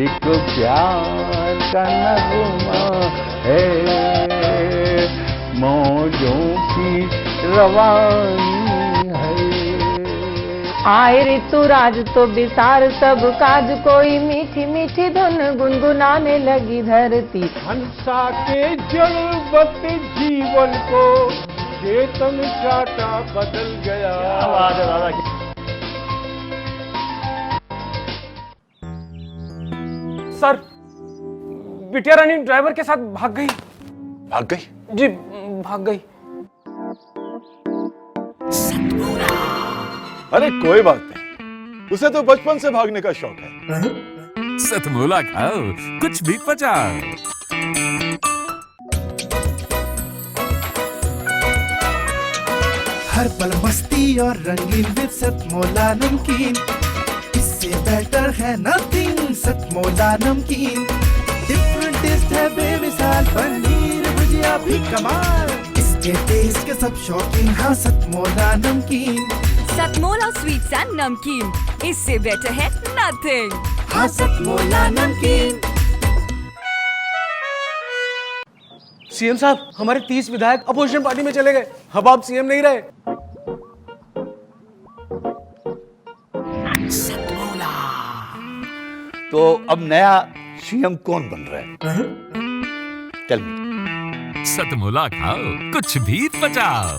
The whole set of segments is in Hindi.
एक प्यार का नगमा है, मौजों की रवानी है। आए ऋतुराज तो बिसार सब काज, कोई मीठी मीठी धुन गुनगुनाने लगी धरती। हंसा के जड़वत जीवन को चेतन चाटा बदल गया। आवाज है दादा की। सर, बिटिया रानी ड्राइवर के साथ भाग गई। भाग गई? जी, भाग गई। अरे कोई बात नहीं, उसे तो बचपन से भागने का शौक है। सतमोला खाओ, कुछ भी पचाओ। हर पल मस्ती और रंगीन विद सतमोला नमकीन, इससे बेटर है नथिंग। सतमोला नमकीन डिफरेंट टेस्ट है बेमिसाल, पनीर भुजिया भी कमाल, इसके टेस्ट के सब शौकीन। हाँ सतमोला नमकीन, सतमोला स्वीट्स एंड नमकीन, इससे बेटर है नथिंग। हाँ सतमोला नमकीन। सीएम साहब, हमारे 30 विधायक अपोजिशन पार्टी में चले गए। अब आप सीएम नहीं रहे। तो अब नया सीएम कौन बन रहा है? Tell me. सतमोला खाओ, कुछ भी पचाओ।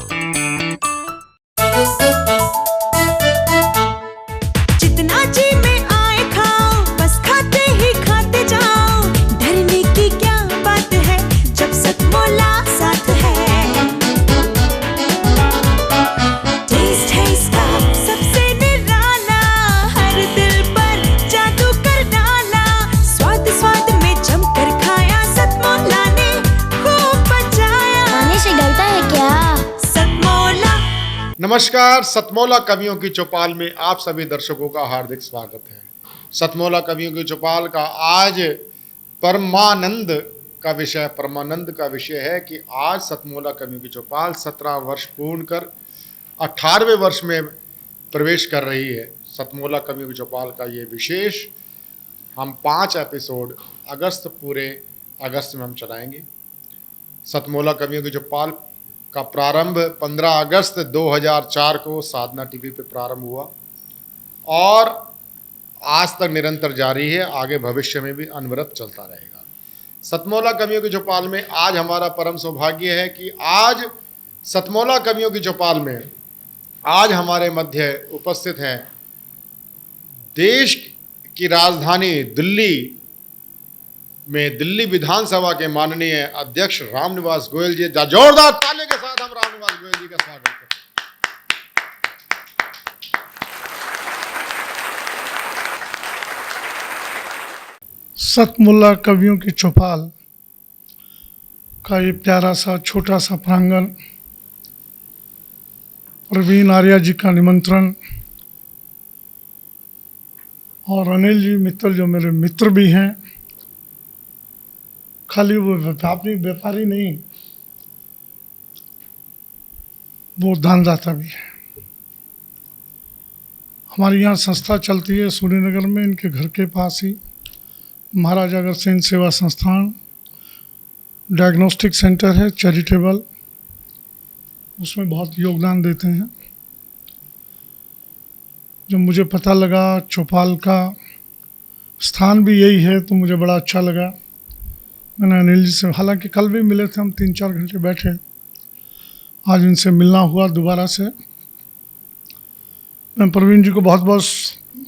जितना जी में आए खाओ, बस खाते ही खाते जाओ। डरने की क्या बात है जब सतमोला साथ है। टेस्ट है इसका सबसे निराला, हर दिल पर जादू कर डाला। स्वाद स्वाद में जमकर खाया, सतमोला ने खूब बचाया। खाने से डरता है क्या? सतमोला। नमस्कार, सतमोला कवियों की चौपाल में आप सभी दर्शकों का हार्दिक स्वागत है। सतमोला कवियों की चौपाल का आज परमानंद का विषय है कि आज सतमोला कवियों की चौपाल 17 वर्ष पूर्ण कर 18वें वर्ष में प्रवेश कर रही है। सतमोला कवियों की चौपाल का ये विशेष हम 5 एपिसोड पूरे अगस्त में हम चलाएंगे। सतमोला कवियों की चौपाल का प्रारंभ 15 अगस्त 2004 को साधना टीवी पे प्रारंभ हुआ और आज तक निरंतर जारी है, आगे भविष्य में भी अनवरत चलता रहेगा। सतमोला कवियों की चौपाल में आज हमारा परम सौभाग्य है कि आज सतमोला कवियों की चौपाल में आज हमारे मध्य उपस्थित हैं देश की राजधानी दिल्ली में दिल्ली विधानसभा के माननीय अध्यक्ष रामनिवास गोयल जी। जोरदार ताली के साथ हम रामनिवास गोयल जी का स्वागत करते हैं। सतमोला कवियों की चौपाल का ये प्यारा सा छोटा सा प्रांगण, प्रवीण आर्या जी का निमंत्रण और अनिल जी मित्तल जो मेरे मित्र भी हैं, खाली वो व्यापारी नहीं, वो दानदाता भी है। हमारी यहाँ संस्था चलती है सूर्यनगर में, इनके घर के पास ही महाराजा अग्रसेन सेवा संस्थान डायग्नोस्टिक सेंटर है, चैरिटेबल, उसमें बहुत योगदान देते हैं। जब मुझे पता लगा चौपाल का स्थान भी यही है तो मुझे बड़ा अच्छा लगा। मैंने अनिल जी से, हालांकि कल भी मिले थे, हम 3-4 घंटे बैठे, आज इनसे मिलना हुआ दोबारा से। मैं प्रवीण जी को बहुत बहुत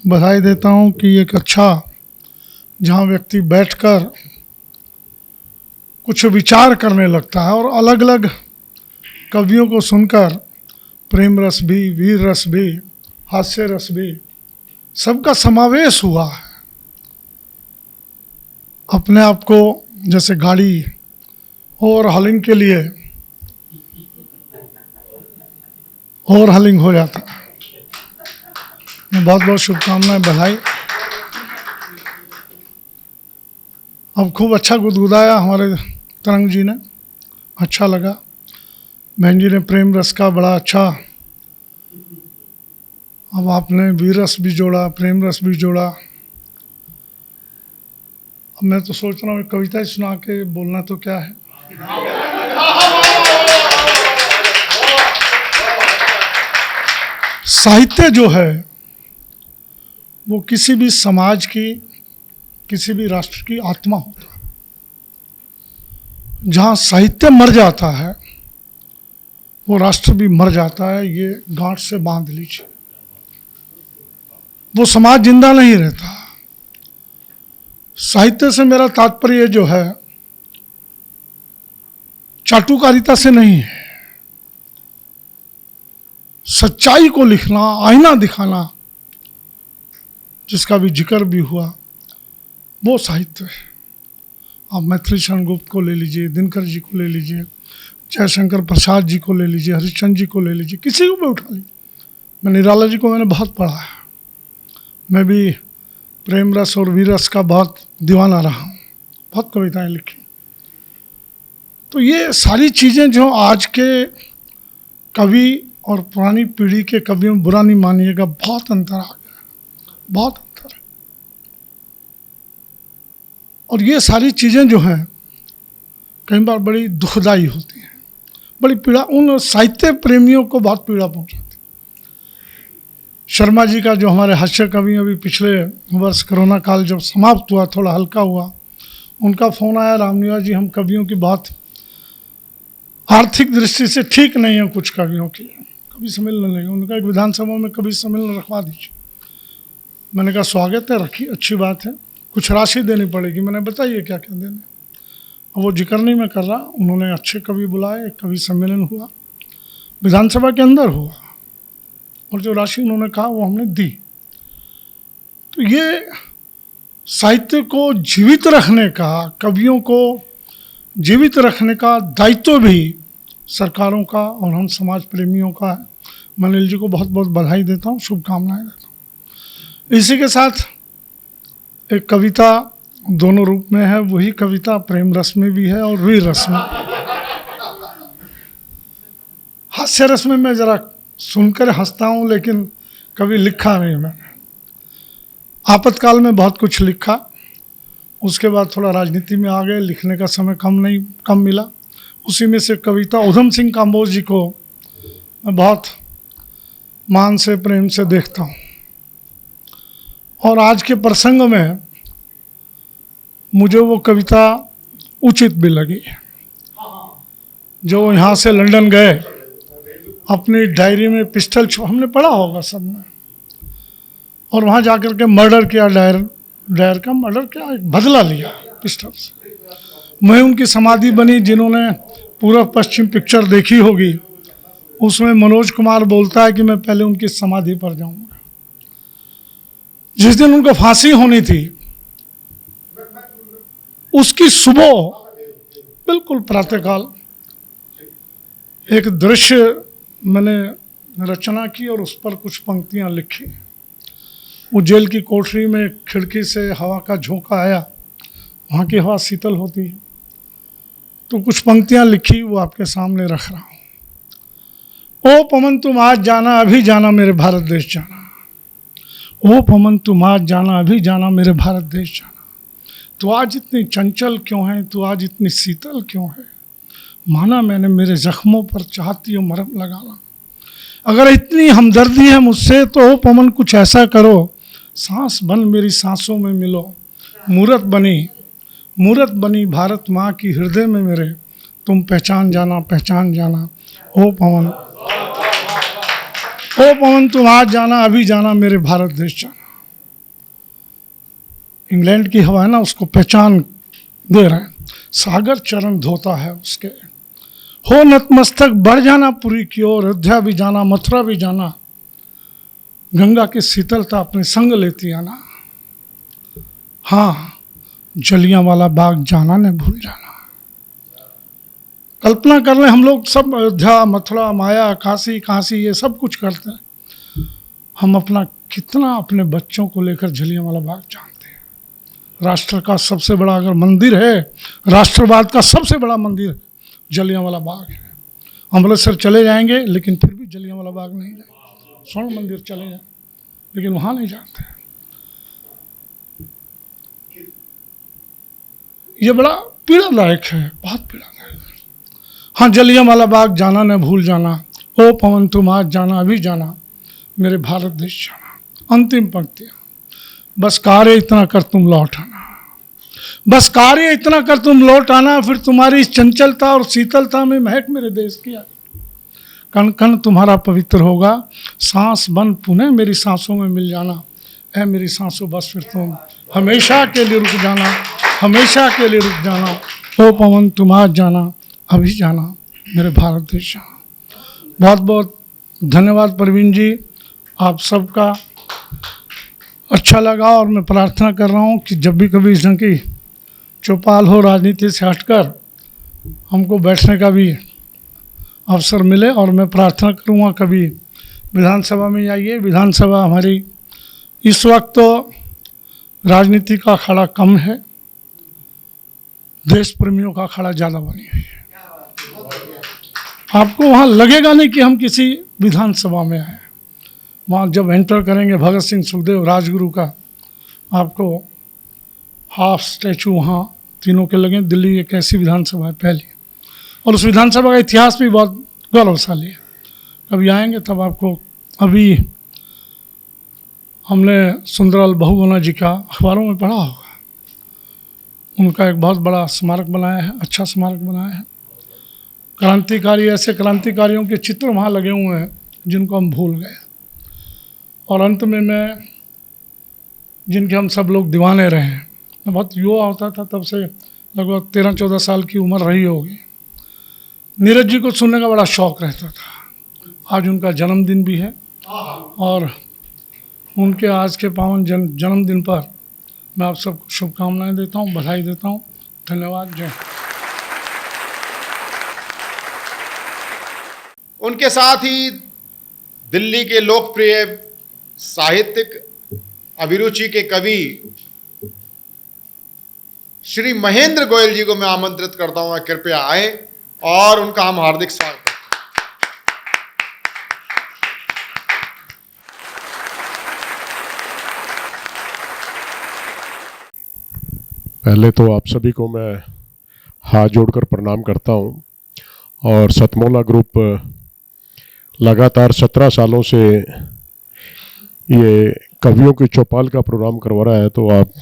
बधाई देता हूं कि एक अच्छा, जहां व्यक्ति बैठकर कुछ विचार करने लगता है और अलग अलग कवियों को सुनकर प्रेम रस भी, वीर रस भी, हास्य रस भी, सबका समावेश हुआ है। अपने आप को जैसे गाड़ी ओवरहॉलिंग के लिए ओवरहॉलिंग हो जाता है। बहुत बहुत शुभकामनाएं, बधाई। अब खूब अच्छा गुदगुदाया हमारे तरंग जी ने, अच्छा लगा। बहन जी ने प्रेम रस का बड़ा अच्छा, अब आपने वीर रस भी जोड़ा, प्रेम रस भी जोड़ा। अब मैं तो सोच रहा हूँ कविता ही सुना के बोलना तो क्या है। साहित्य जो है वो किसी भी समाज की, किसी भी राष्ट्र की आत्मा होता है। जहाँ साहित्य मर जाता है वो राष्ट्र भी मर जाता है, ये गांठ से बांध लीजिए। वो समाज जिंदा नहीं रहता। साहित्य से मेरा तात्पर्य जो है चाटुकारिता से नहीं है, सच्चाई को लिखना, आईना दिखाना, जिसका भी जिक्र भी हुआ, वो साहित्य है। आप मैथिली शरण गुप्त को ले लीजिए, दिनकर जी को ले लीजिए, जयशंकर प्रसाद जी को ले लीजिए, हरिश्चंद्र जी को ले लीजिए, किसी को भी उठा लीजिए। मैं निराला जी को मैंने बहुत पढ़ा है। मैं भी प्रेम रस और वीर रस का बहुत दीवाना रहा हूँ, बहुत कविताएं लिखी। तो ये सारी चीज़ें जो आज के कवि और पुरानी पीढ़ी के कवियों में बुरा नहीं मानिएगा, बहुत अंतर आ गया, बहुत अंतर है। और ये सारी चीज़ें जो हैं कई बार बड़ी दुखदाई होती हैं, बड़ी पीड़ा, उन साहित्य प्रेमियों को बहुत पीड़ा पहुंचाती। शर्मा जी का जो हमारे हास्य कवि अभी पिछले वर्ष कोरोना काल जब समाप्त हुआ, थोड़ा हल्का हुआ, उनका फ़ोन आया, रामनिवास जी हम कवियों की बहुत आर्थिक दृष्टि से ठीक नहीं है, कुछ कवियों की कवि सम्मेलन नहीं, उनका एक विधानसभा में कवि सम्मेलन रखवा दीजिए। मैंने कहा स्वागत है, रखिए, अच्छी बात है, कुछ राशि देनी पड़ेगी। मैंने बताइए क्या क्या देने। वो जिक्र नहीं मैं कर रहा, उन्होंने अच्छे कवि बुलाए, एक कवि सम्मेलन हुआ, विधानसभा के अंदर हुआ, और जो राशि उन्होंने कहा वो हमने दी। तो ये साहित्य को जीवित रखने का, कवियों को जीवित रखने का दायित्व भी सरकारों का और हम समाज प्रेमियों का है। मैं अनिल जी को बहुत बहुत बधाई देता हूँ, शुभकामनाएं देता हूँ। इसी के साथ एक कविता दोनों रूप में है, वही कविता प्रेम रस में भी है और वीर रस में। हास्य रस में मैं जरा सुनकर हंसता हूँ, लेकिन कभी लिखा नहीं मैंने। आपातकाल में बहुत कुछ लिखा, उसके बाद थोड़ा राजनीति में आ गए, लिखने का समय कम मिला। उसी में से कविता उधम सिंह काम्बोज जी को मैं बहुत मान से, प्रेम से देखता हूँ, और आज के प्रसंग में मुझे वो कविता उचित भी लगी। जो यहाँ से लंदन गए, अपनी डायरी में पिस्टल हमने पढ़ा होगा सबने, और वहाँ जाकर के मर्डर किया, डायर का मर्डर किया, एक बदला लिया पिस्टल से। मैं उनकी समाधि बनी, जिन्होंने पूर्व पश्चिम पिक्चर देखी होगी, उसमें मनोज कुमार बोलता है कि मैं पहले उनकी समाधि पर जाऊंगा। जिस दिन उनको फांसी होनी थी, उसकी सुबह बिल्कुल प्रातःकाल एक दृश्य मैंने रचना की और उस पर कुछ पंक्तियां लिखी। वो जेल की कोठरी में खिड़की से हवा का झोंका आया, वहाँ की हवा शीतल होती है, तो कुछ पंक्तियां लिखी, वो आपके सामने रख रहा हूँ। ओ पवन तुम आज जाना, अभी जाना मेरे भारत देश जाना। ओ पवन तुम आज जाना, अभी जाना मेरे भारत देश जाना। तो आज इतनी चंचल क्यों है, तो आज इतनी शीतल क्यों है, माना मैंने मेरे जख्मों पर चाहती हो मरहम लगाना। अगर इतनी हमदर्दी है मुझसे, तो ओ पवन कुछ ऐसा करो, सांस बन मेरी सांसों में मिलो। मूरत बनी भारत माँ की हृदय में मेरे, तुम पहचान जाना। ओ पवन तुम आज जाना, अभी जाना मेरे भारत देश जाना। इंग्लैंड की हवा है ना, उसको पहचान दे रहे हैं। सागर चरण धोता है उसके, हो नतमस्तक बढ़ जाना पुरी की ओर, अयोध्या भी जाना, मथुरा भी जाना। गंगा की शीतलता अपने संग लेती आना। हाँ, जलियांवाला बाग जाना न भूल जाना। कल्पना कर लें, हम लोग सब अयोध्या, मथुरा, माया, काशी ये सब कुछ करते हैं। हम अपना कितना अपने बच्चों को लेकर जलियांवाला बाग जानते हैं। राष्ट्र का सबसे बड़ा अगर मंदिर है, राष्ट्रवाद का सबसे बड़ा मंदिर जलियांवाला बाग है। अमृतसर चले जाएंगे, लेकिन फिर भी जलियांवाला बाग नहीं जाएंगे। स्वर्ण मंदिर चले जाए, लेकिन वहाँ नहीं जाते। ये बड़ा पीड़ादायक है, बहुत पीड़ादायक। हाँ, जलियांवाला बाग जाना न भूल जाना, ओ पवन तुम आज जाना अभी जाना, मेरे भारत देश जाना। अंतिम पंक्तियाँ, बस कार्य इतना कर तुम लौट आना, बस कार्य इतना कर तुम लौट आना, फिर तुम्हारी इस चंचलता और शीतलता में महक मेरे देश की आई। कण कण तुम्हारा पवित्र होगा, सांस बन पुनः मेरी सांसों में मिल जाना, ऐ मेरी सांसों बस फिर तुम हमेशा के लिए रुक जाना, हमेशा के लिए रुक जाना, ओ पवन तुम आज जाना अभी जाना, मेरे भारत देश जाना। बहुत बहुत धन्यवाद प्रवीण जी, आप सबका अच्छा लगा। और मैं प्रार्थना कर रहा हूँ कि जब भी कभी इस ढंग की चौपाल हो, राजनीति से हटकर हमको बैठने का भी अवसर मिले, और मैं प्रार्थना करूँगा कभी विधानसभा में आइए। विधानसभा हमारी इस वक्त तो राजनीति का अखाड़ा कम है, देश प्रेमियों का अखाड़ा ज़्यादा बनी हुई है। आपको वहाँ लगेगा नहीं कि हम किसी विधानसभा में आए। वहाँ जब एंटर करेंगे भगत सिंह, सुखदेव, राजगुरु का, आपको हाफ स्टैचू वहाँ तीनों के लगे। दिल्ली एक ऐसी विधानसभा है पहली, और उस विधानसभा का इतिहास भी बहुत गौरवशाली है। कभी आएंगे तब आपको। अभी हमने सुंदरलाल बहुगुणा जी का अखबारों में पढ़ा होगा, उनका एक बहुत बड़ा स्मारक बनाया है, अच्छा स्मारक बनाया है। क्रांतिकारी, ऐसे क्रांतिकारियों के चित्र वहाँ लगे हुए हैं जिनको हम भूल गए। और अंत में मैं, जिनके हम सब लोग दीवाने रहे हैं, मैं बहुत युवा होता था तब से, लगभग 13-14 साल की उम्र रही होगी। नीरज जी को सुनने का बड़ा शौक़ रहता था। आज उनका जन्मदिन भी है, और उनके आज के पावन जन्मदिन पर मैं आप सबको शुभकामनाएं देता हूं, बधाई देता हूं। धन्यवाद। जय। उनके साथ ही दिल्ली के लोकप्रिय साहित्यिक अभिरुचि के कवि श्री महेंद्र गोयल जी को मैं आमंत्रित करता हूं, कृपया आए और उनका हम हार्दिक स्वागत करते हैं। पहले तो आप सभी को मैं हाथ जोड़कर प्रणाम करता हूं। और सतमोला ग्रुप लगातार 17 सालों से ये कवियों की चौपाल का प्रोग्राम करवा रहा है, तो आप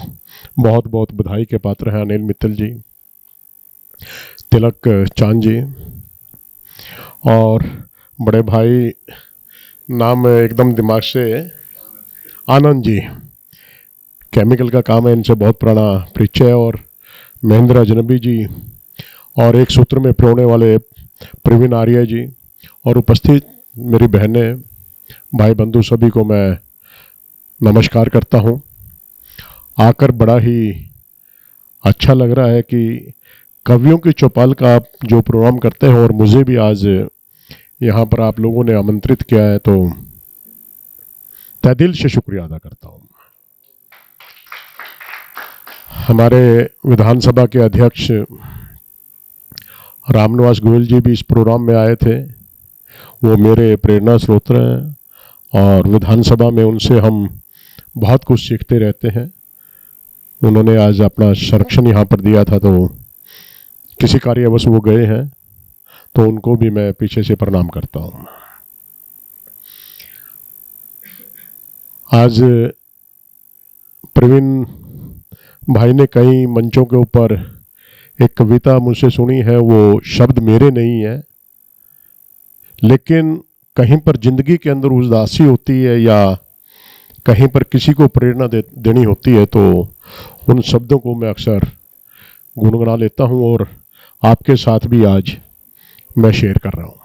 बहुत बहुत बधाई के पात्र हैं। अनिल मित्तल जी, तिलक चांद जी, और बड़े भाई नाम एकदम दिमाग से, आनंद जी, केमिकल का काम है, इनसे बहुत पुराना परिचय है। और महेंद्र अजनबी जी, और एक सूत्र में पिरोने वाले प्रवीण आर्य जी, और उपस्थित मेरी बहनें, भाई बंधु, सभी को मैं नमस्कार करता हूं। आकर बड़ा ही अच्छा लग रहा है कि कवियों की चौपाल का आप जो प्रोग्राम करते हैं, और मुझे भी आज यहाँ पर आप लोगों ने आमंत्रित किया है, तो तहे दिल से शुक्रिया अदा करता हूँ। हमारे विधानसभा के अध्यक्ष रामनिवास गोयल जी भी इस प्रोग्राम में आए थे। वो मेरे प्रेरणा स्रोत हैं, और विधानसभा में उनसे हम बहुत कुछ सीखते रहते हैं। उन्होंने आज अपना संरक्षण यहाँ पर दिया था, तो किसी कार्यवश वो गए हैं, तो उनको भी मैं पीछे से प्रणाम करता हूँ। आज प्रवीण भाई ने कई मंचों के ऊपर एक कविता मुझसे सुनी है। वो शब्द मेरे नहीं है, लेकिन कहीं पर जिंदगी के अंदर उदासी होती है, या कहीं पर किसी को प्रेरणा देनी होती है, तो उन शब्दों को मैं अक्सर गुनगुना लेता हूं, और आपके साथ भी आज मैं शेयर कर रहा हूं।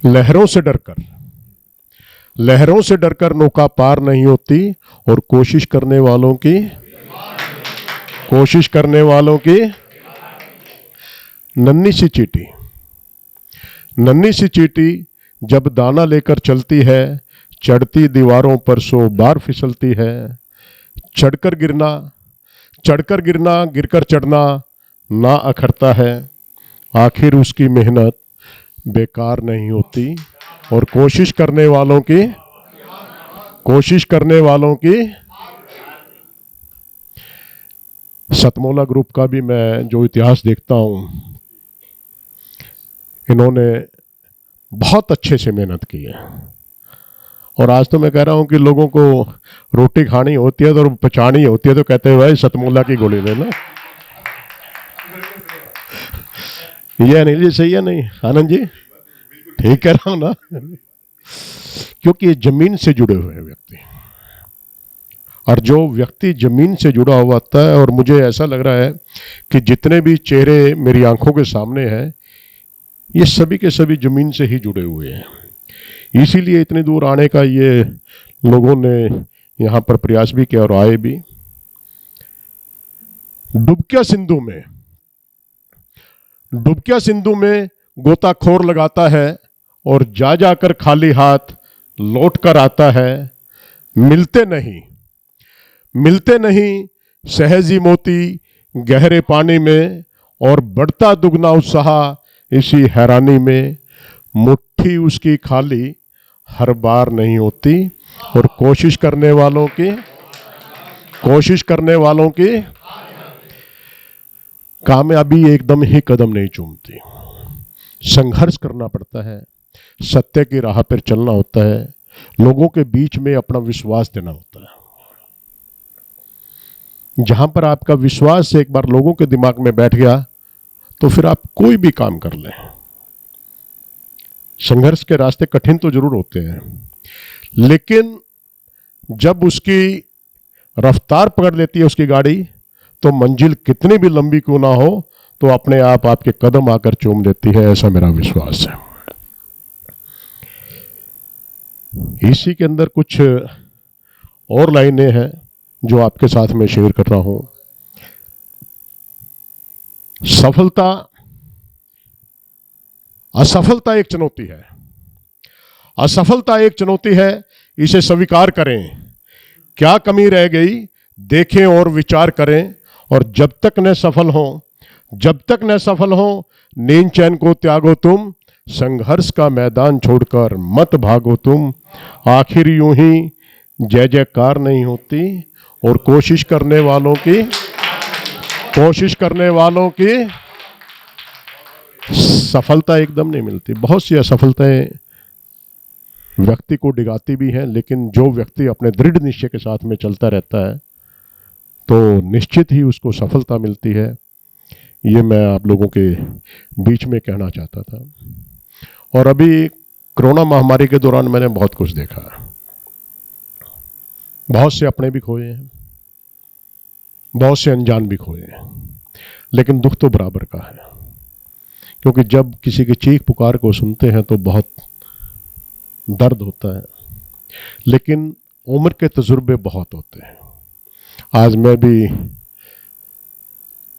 लहरों से डरकर नौका पार नहीं होती, और कोशिश करने वालों की नन्ही सी चींटी जब दाना लेकर चलती है, चढ़ती दीवारों पर 100 बार फिसलती है। चढ़कर गिरना गिरकर चढ़ना ना अखरता है, आखिर उसकी मेहनत बेकार नहीं होती, और कोशिश करने वालों की सतमोला ग्रुप का भी मैं जो इतिहास देखता हूँ, इन्होंने बहुत अच्छे से मेहनत की है। और आज तो मैं कह रहा हूँ कि लोगों को रोटी खानी होती है तो पचानी होती है तो कहते हैं भाई सतमोला की गोली लेना। ये अनिल जी सही है नहीं आनंद जी? ठीक कह रहा हूं ना? क्योंकि ये जमीन से जुड़े हुए हैं व्यक्ति, और जो व्यक्ति जमीन से जुड़ा हुआ होता है, और मुझे ऐसा लग रहा है कि जितने भी चेहरे मेरी आंखों के सामने हैं ये सभी के सभी जमीन से ही जुड़े हुए हैं। इसीलिए इतनी दूर आने का ये लोगों ने यहाँ पर प्रयास भी किया और आए भी। डुबकिया सिंधु में गोताखोर लगाता है और जा जाकर खाली हाथ लौट कर आता है। मिलते नहीं सहजी मोती गहरे पानी में, और बढ़ता दुगना उत्साह इसी हैरानी में। मुट्ठी उसकी खाली हर बार नहीं होती, और कोशिश करने वालों की कामयाबी एकदम ही कदम नहीं चूमती। संघर्ष करना पड़ता है, सत्य की राह पर चलना होता है, लोगों के बीच में अपना विश्वास देना होता है। जहां पर आपका विश्वास एक बार लोगों के दिमाग में बैठ गया तो फिर आप कोई भी काम कर लें। संघर्ष के रास्ते कठिन तो जरूर होते हैं, लेकिन जब उसकी रफ्तार पकड़ लेती है उसकी गाड़ी, तो मंजिल कितनी भी लंबी क्यों ना हो तो अपने आप आपके कदम आकर चूम लेती है, ऐसा मेरा विश्वास है। इसी के अंदर कुछ और लाइनें हैं जो आपके साथ में शेयर कर रहा हूं। असफलता एक चुनौती है, इसे स्वीकार करें। क्या कमी रह गई देखें और विचार करें, और जब तक न सफल हो नींद चैन को त्यागो तुम। संघर्ष का मैदान छोड़कर मत भागो तुम। आखिर यूं ही जय जयकार नहीं होती, और कोशिश करने वालों की सफलता एकदम नहीं मिलती। बहुत सी असफलताएं व्यक्ति को डिगाती भी हैं, लेकिन जो व्यक्ति अपने दृढ़ निश्चय के साथ में चलता रहता है तो निश्चित ही उसको सफलता मिलती है। ये मैं आप लोगों के बीच में कहना चाहता था। और अभी कोरोना महामारी के दौरान मैंने बहुत कुछ देखा, बहुत से अपने भी खोए हैं, बहुत से अनजान भी खोए हैं, लेकिन दुख तो बराबर का है। क्योंकि जब किसी की चीख पुकार को सुनते हैं तो बहुत दर्द होता है, लेकिन उम्र के तजुर्बे बहुत होते हैं। आज मैं भी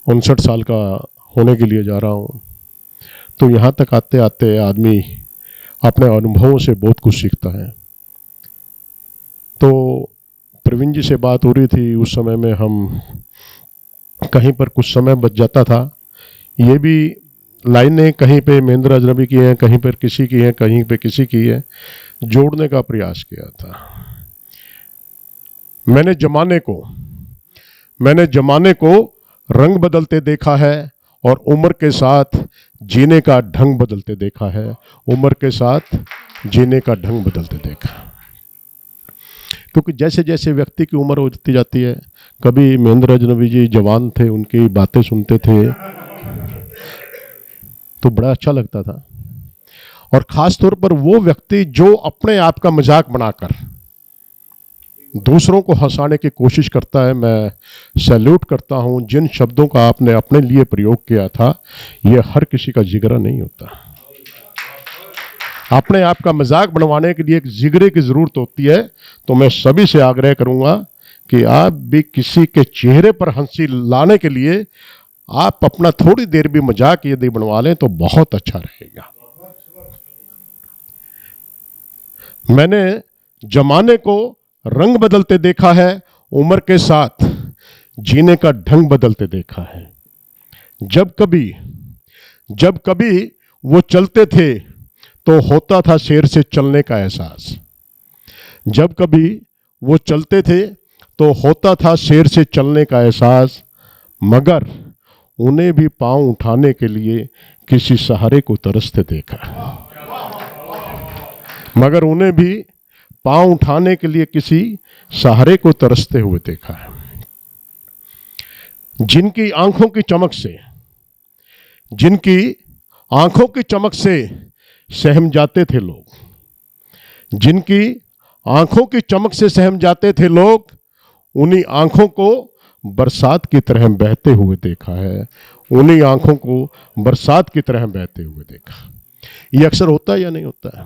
59 साल का होने के लिए जा रहा हूँ, तो यहाँ तक आते आते आदमी अपने अनुभवों से बहुत कुछ सीखता है। तो प्रवीण जी से बात हो रही थी, उस समय में हम कहीं पर कुछ समय बच जाता था। ये भी लाइनें कहीं पे महेंद्र अजनबी की हैं, कहीं पर किसी की हैं, कहीं पे किसी की है, जोड़ने का प्रयास किया था। मैंने जमाने को रंग बदलते देखा है, और उम्र के साथ जीने का ढंग बदलते देखा है। क्योंकि जैसे जैसे व्यक्ति की उम्र होती जाती है, कभी महेंद्र अजनबी जी जवान थे, उनकी बातें सुनते थे तो बड़ा अच्छा लगता था। और खास तौर पर वो व्यक्ति जो अपने आप का मजाक बनाकर दूसरों को हंसाने की कोशिश करता है, मैं सैल्यूट करता हूं। जिन शब्दों का आपने अपने लिए प्रयोग किया था, ये हर किसी का जिगरा नहीं होता। अपने आप का मजाक बनवाने के लिए एक जिगरे की जरूरत होती है। तो मैं सभी से आग्रह करूंगा कि आप भी किसी के चेहरे पर हंसी लाने के लिए आप अपना थोड़ी देर भी मजाक यदि बनवा लें तो बहुत अच्छा रहेगा। मैंने जमाने को रंग बदलते देखा है, उम्र के साथ जीने का ढंग बदलते देखा है। जब कभी वो चलते थे तो होता था शेर से चलने का एहसास। जब कभी वो चलते थे तो होता था शेर से चलने का एहसास। मगर उन्हें भी पांव उठाने के लिए किसी सहारे को तरसते देखा। मगर उन्हें भी पांव उठाने के लिए किसी सहारे को तरसते हुए देखा है। जिनकी आंखों की चमक से, जिनकी आंखों की चमक से सहम जाते थे लोग, जिनकी आंखों की चमक से सहम जाते थे लोग, उन्हीं आंखों को बरसात की तरह बहते हुए देखा है। उन्हीं आंखों को बरसात की तरह बहते हुए देखा। ये अक्सर होता है या नहीं होता है?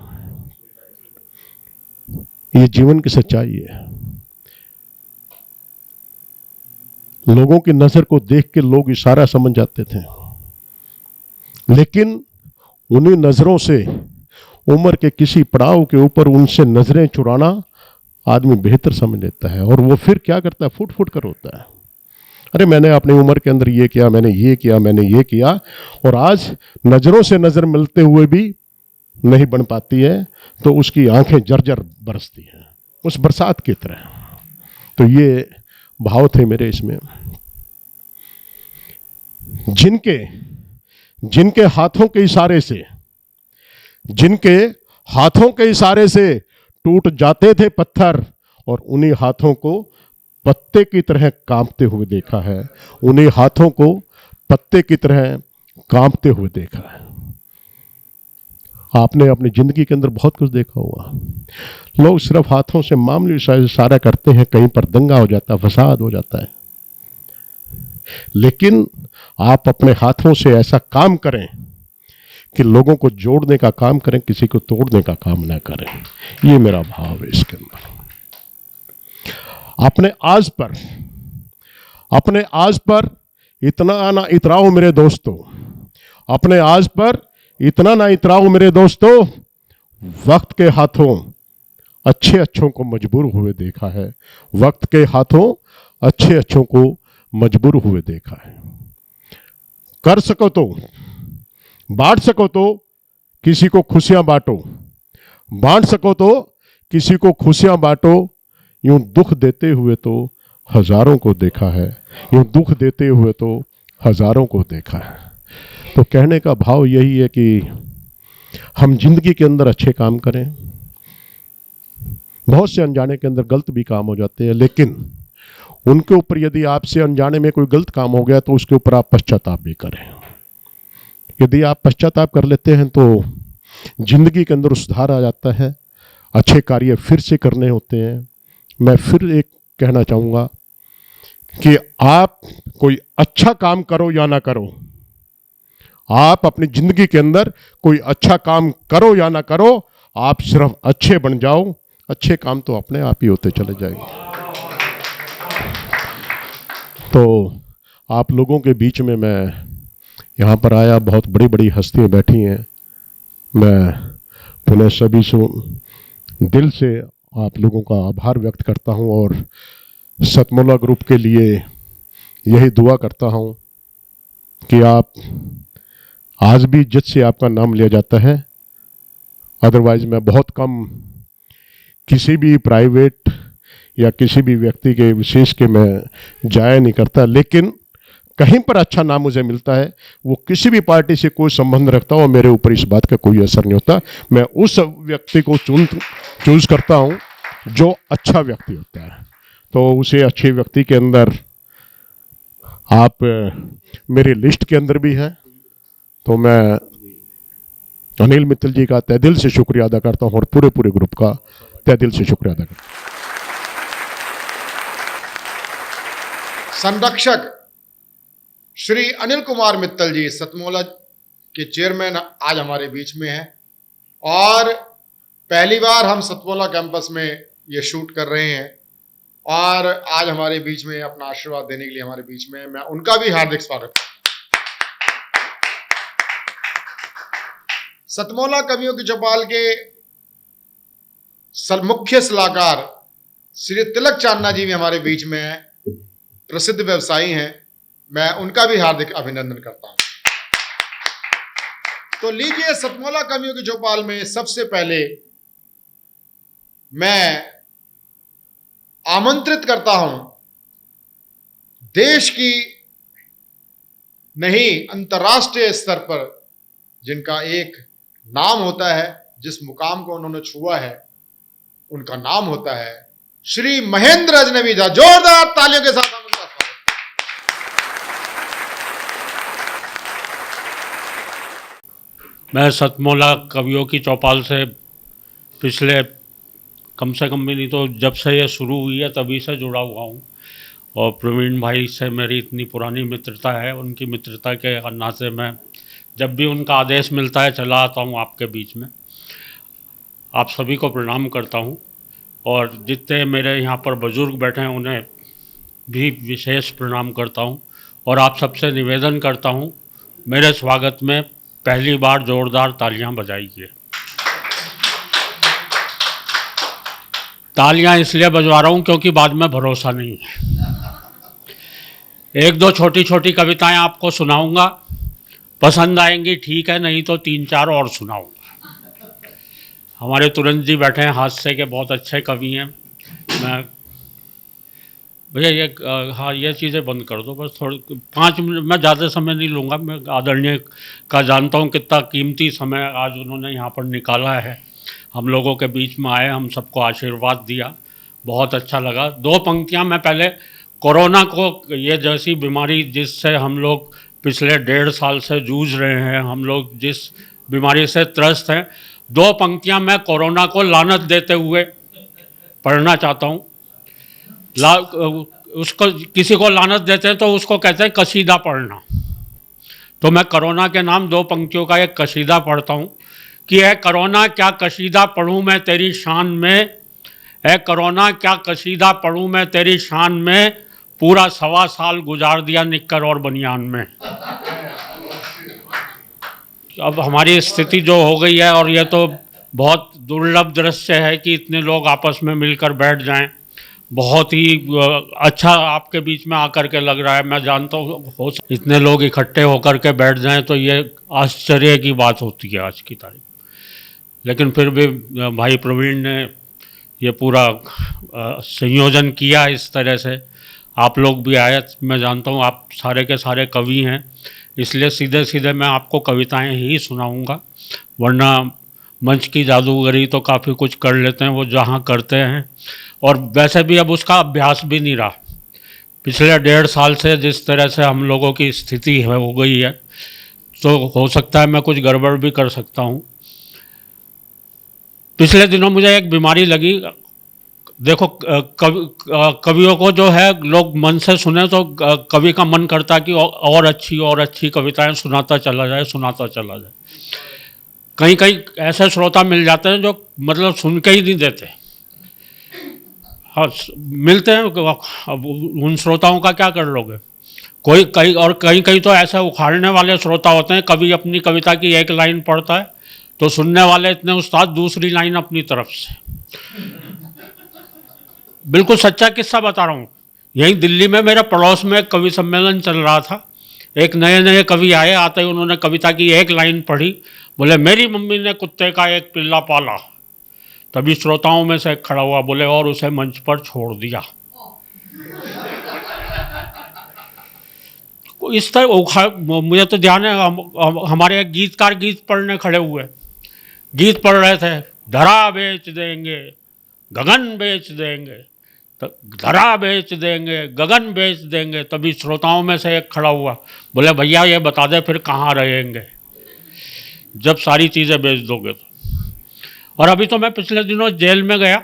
ये जीवन की सच्चाई है। लोगों की नजर को देख के लोग इशारा समझ जाते थे, लेकिन उन्हीं नजरों से उम्र के किसी पड़ाव के ऊपर उनसे नजरें चुराना आदमी बेहतर समझ लेता है। और वो फिर क्या करता है? फुट फुट कर होता है, अरे मैंने अपनी उम्र के अंदर ये किया, मैंने ये किया, मैंने ये किया। और आज नजरों से नजर मिलते हुए भी नहीं बन पाती है, तो उसकी आंखें जर्जर बरसती हैं उस बरसात की तरह। तो ये भाव थे मेरे इसमें। जिनके हाथों के इशारे से, जिनके हाथों के इशारे से टूट जाते थे पत्थर, और उन्हीं हाथों को पत्ते की तरह कांपते हुए देखा है। उन्हीं हाथों को पत्ते की तरह कांपते हुए देखा है। आपने अपनी जिंदगी के अंदर बहुत कुछ देखा होगा। लोग सिर्फ हाथों से मामूली इशारा करते हैं, कहीं पर दंगा हो जाता है, फसाद हो जाता है। लेकिन आप अपने हाथों से ऐसा काम करें कि लोगों को जोड़ने का काम करें, किसी को तोड़ने का काम ना करें। ये मेरा भाव है इसके अंदर। अपने आज पर इतना ना इतराओ मेरे दोस्तों, अपने आज पर इतना ना इतराओ मेरे दोस्तों। वक्त के हाथों अच्छे अच्छों को मजबूर हुए देखा है। वक्त के हाथों अच्छे अच्छों को मजबूर हुए देखा है। कर सको तो बांट सको तो किसी को खुशियां बांटो, बांट सको तो किसी को खुशियां बांटो। यूं दुख देते हुए तो हजारों को देखा है, यूं दुख देते हुए तो हजारों को देखा है। तो कहने का भाव यही है कि हम जिंदगी के अंदर अच्छे काम करें। बहुत से अनजाने के अंदर गलत भी काम हो जाते हैं, लेकिन उनके ऊपर यदि आपसे अनजाने में कोई गलत काम हो गया तो उसके ऊपर आप पश्चाताप भी करें। यदि आप पश्चाताप कर लेते हैं तो जिंदगी के अंदर सुधार आ जाता है, अच्छे कार्य फिर से करने होते हैं। मैं फिर एक कहना चाहूँगा कि आप कोई अच्छा काम करो या ना करो, आप अपनी जिंदगी के अंदर कोई अच्छा काम करो या ना करो, आप सिर्फ अच्छे बन जाओ। अच्छे काम तो अपने आप ही होते चले जाएंगे। तो आप लोगों के बीच में मैं यहाँ पर आया, बहुत बड़ी बड़ी हस्तियाँ बैठी हैं। मैं पुनः सभी से दिल से आप लोगों का आभार व्यक्त करता हूँ और सतमोला ग्रुप के लिए यही दुआ करता हूँ कि आप आज भी इज्जत से आपका नाम लिया जाता है। अदरवाइज मैं बहुत कम किसी भी प्राइवेट या किसी भी व्यक्ति के विशेष के मैं जाया नहीं करता, लेकिन कहीं पर अच्छा नाम मुझे मिलता है, वो किसी भी पार्टी से कोई संबंध रखता हो, मेरे ऊपर इस बात का कोई असर नहीं होता। मैं उस व्यक्ति को चूज करता हूँ जो अच्छा व्यक्ति होता है। तो उसे अच्छे व्यक्ति के अंदर आप मेरी लिस्ट के अंदर भी है। तो मैं अनिल मित्तल जी का तहे दिल से शुक्रिया अदा करता हूँ और पूरे ग्रुप का तहे दिल से शुक्रिया अदा करता हूँ। संरक्षक श्री अनिल कुमार मित्तल जी, सतमोला के चेयरमैन, आज हमारे बीच में हैं और पहली बार हम सतमोला कैंपस में ये शूट कर रहे हैं और आज हमारे बीच में अपना आशीर्वाद देने के लिए हमारे बीच में, मैं उनका भी हार्दिक स्वागत करता हूं। सतमोला कवियों की चौपाल के मुख्य सलाहकार श्री तिलक चांदना जी भी हमारे बीच में हैं, प्रसिद्ध व्यवसायी हैं, मैं उनका भी हार्दिक अभिनंदन करता हूं। तो लीजिए, सतमोला कवियों की चौपाल में सबसे पहले मैं आमंत्रित करता हूं देश की नहीं अंतर्राष्ट्रीय स्तर पर जिनका एक नाम होता है, जिस मुकाम को उन्होंने छुआ है, उनका नाम होता है श्री महेंद्र अजनबी झा। जोरदार तालियों के साथ हम उनका स्वागत। मैं सतमोला कवियों की चौपाल से पिछले कम से कम भी नहीं तो जब से ये शुरू हुई है तभी से जुड़ा हुआ हूँ, और प्रवीण भाई से मेरी इतनी पुरानी मित्रता है, उनकी मित्रता के नाते मैं जब भी उनका आदेश मिलता है चला आता हूँ आपके बीच में। आप सभी को प्रणाम करता हूँ, और जितने मेरे यहाँ पर बुजुर्ग बैठे हैं उन्हें भी विशेष प्रणाम करता हूँ, और आप सबसे निवेदन करता हूँ मेरे स्वागत में पहली बार जोरदार तालियां बजाइए। तालियां इसलिए बजवा रहा हूँ क्योंकि बाद में भरोसा नहीं है। एक दो छोटी छोटी कविताएं आपको सुनाऊंगा, पसंद आएंगी ठीक है, नहीं तो 3-4 और सुनाऊंगा। हमारे तुरंत जी बैठे हैं, हास्य के बहुत अच्छे कवि हैं। मैं भैया ये हाँ ये चीज़ें बंद कर दो बस, थोड़ी 5 मिनट, मैं ज़्यादा समय नहीं लूँगा। मैं आदरणीय का जानता हूँ कितना कीमती समय आज उन्होंने यहाँ पर निकाला है, हम लोगों के बीच में आए, हम सबको आशीर्वाद दिया, बहुत अच्छा लगा। 2 पंक्तियाँ मैं पहले कोरोना को, ये जैसी बीमारी जिससे हम लोग पिछले 1.5 साल से जूझ रहे हैं, हम लोग जिस बीमारी से त्रस्त हैं, 2 पंक्तियाँ मैं कोरोना को लानत देते हुए पढ़ना चाहता हूँ। उसको किसी को लानत देते हैं तो उसको कहते हैं कसीदा पढ़ना। तो मैं कोरोना के नाम 2 पंक्तियों का एक कसीदा पढ़ता हूँ कि ऐ कोरोना क्या कसीदा पढ़ूँ मैं तेरी शान में, ऐ कोरोना क्या कसीदा पढ़ूँ मैं तेरी शान में, पूरा 1.25 साल गुजार दिया निक्कर और बनियान में। अब हमारी स्थिति जो हो गई है, और यह तो बहुत दुर्लभ दृश्य है कि इतने लोग आपस में मिलकर बैठ जाएं, बहुत ही अच्छा आपके बीच में आकर के लग रहा है। मैं जानता हूँ इतने लोग इकट्ठे होकर के बैठ जाएं तो ये आश्चर्य की बात होती है आज की तारीख। लेकिन फिर भी भाई प्रवीण ने ये पूरा संयोजन किया इस तरह से, आप लोग भी आए। मैं जानता हूँ आप सारे के सारे कवि हैं, इसलिए सीधे सीधे मैं आपको कविताएं ही सुनाऊंगा, वरना मंच की जादूगरी तो काफ़ी कुछ कर लेते हैं वो जहाँ करते हैं, और वैसे भी अब उसका अभ्यास भी नहीं रहा। पिछले 1.5 साल से जिस तरह से हम लोगों की स्थिति हो गई है, तो हो सकता है मैं कुछ गड़बड़ भी कर सकता हूँ। पिछले दिनों मुझे एक बीमारी लगी। देखो कवियों को जो है लोग मन से सुने तो कवि का मन करता है कि और अच्छी कविताएं सुनाता चला जाए। कहीं कहीं ऐसे श्रोता मिल जाते हैं जो मतलब सुन के ही नहीं देते। हाँ मिलते हैं, अब उन श्रोताओं का क्या कर लोगे। कहीं तो ऐसे उखाड़ने वाले श्रोता होते हैं, कवि अपनी कविता की एक लाइन पढ़ता है तो सुनने वाले इतने उस्ताद दूसरी लाइन अपनी तरफ से। बिल्कुल सच्चा किस्सा बता रहा हूँ। यहीं दिल्ली में मेरे पड़ोस में एक कवि सम्मेलन चल रहा था। एक नए कवि आए, आते ही उन्होंने कविता की एक लाइन पढ़ी, बोले मेरी मम्मी ने कुत्ते का एक पिल्ला पाला। तभी श्रोताओं में से एक खड़ा हुआ, बोले और उसे मंच पर छोड़ दिया। इस तरह मुझे तो ध्यान है, हमारे एक गीतकार गीत पढ़ने खड़े हुए, गीत पढ़ रहे थे, धरा बेच देंगे गगन बेच देंगे, धरा बेच देंगे गगन बेच देंगे। तभी श्रोताओं में से एक खड़ा हुआ, बोले भैया ये बता दे फिर कहाँ रहेंगे जब सारी चीज़ें बेच दोगे तो। और अभी तो मैं पिछले दिनों जेल में गया,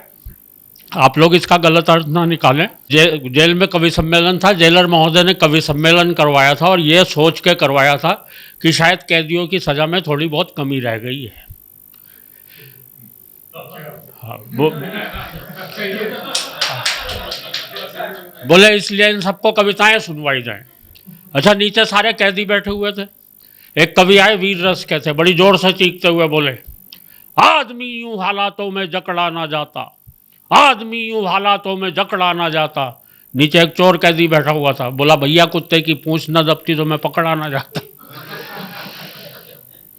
आप लोग इसका गलत अर्थ ना निकालें। जेल में कवि सम्मेलन था, जेलर महोदय ने कवि सम्मेलन करवाया था और ये सोच के करवाया था कि शायद कैदियों की सज़ा में थोड़ी बहुत कमी रह गई है। हाँ, बोले इसलिए इन सबको कविताएं सुनवाई जाएं। अच्छा, नीचे सारे कैदी बैठे हुए थे। एक कवि आए वीर रस के थे, बड़ी जोर से चीखते हुए बोले आदमी यूं हालातों में जकड़ा ना जाता, आदमी यूं हालातों में जकड़ा ना जाता। नीचे एक चोर कैदी बैठा हुआ था, बोला भैया कुत्ते की पूंछ न दबती तो मैं पकड़ा ना जाता।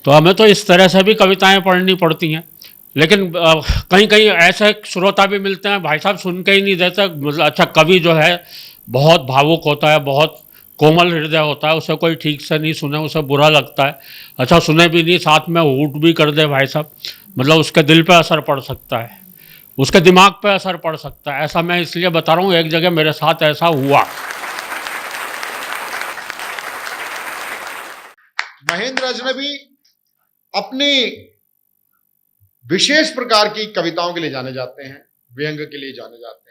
तो हमें तो इस तरह से भी कविताएं पढ़नी पड़ती हैं। लेकिन कहीं कहीं ऐसे श्रोता भी मिलते हैं, भाई साहब सुन के ही नहीं देते। मतलब अच्छा, कवि जो है बहुत भावुक होता है, बहुत कोमल हृदय होता है, उसे कोई ठीक से नहीं सुने उसे बुरा लगता है, अच्छा सुने भी नहीं साथ में हूट भी कर दे भाई साहब, मतलब उसके दिल पे असर पड़ सकता है, उसके दिमाग पे असर पड़ सकता है। ऐसा मैं इसलिए बता रहा हूँ, एक जगह मेरे साथ ऐसा हुआ। महेंद्र अजनबी अपनी विशेष प्रकार की कविताओं के लिए जाने जाते हैं, व्यंग के लिए जाने जाते हैं।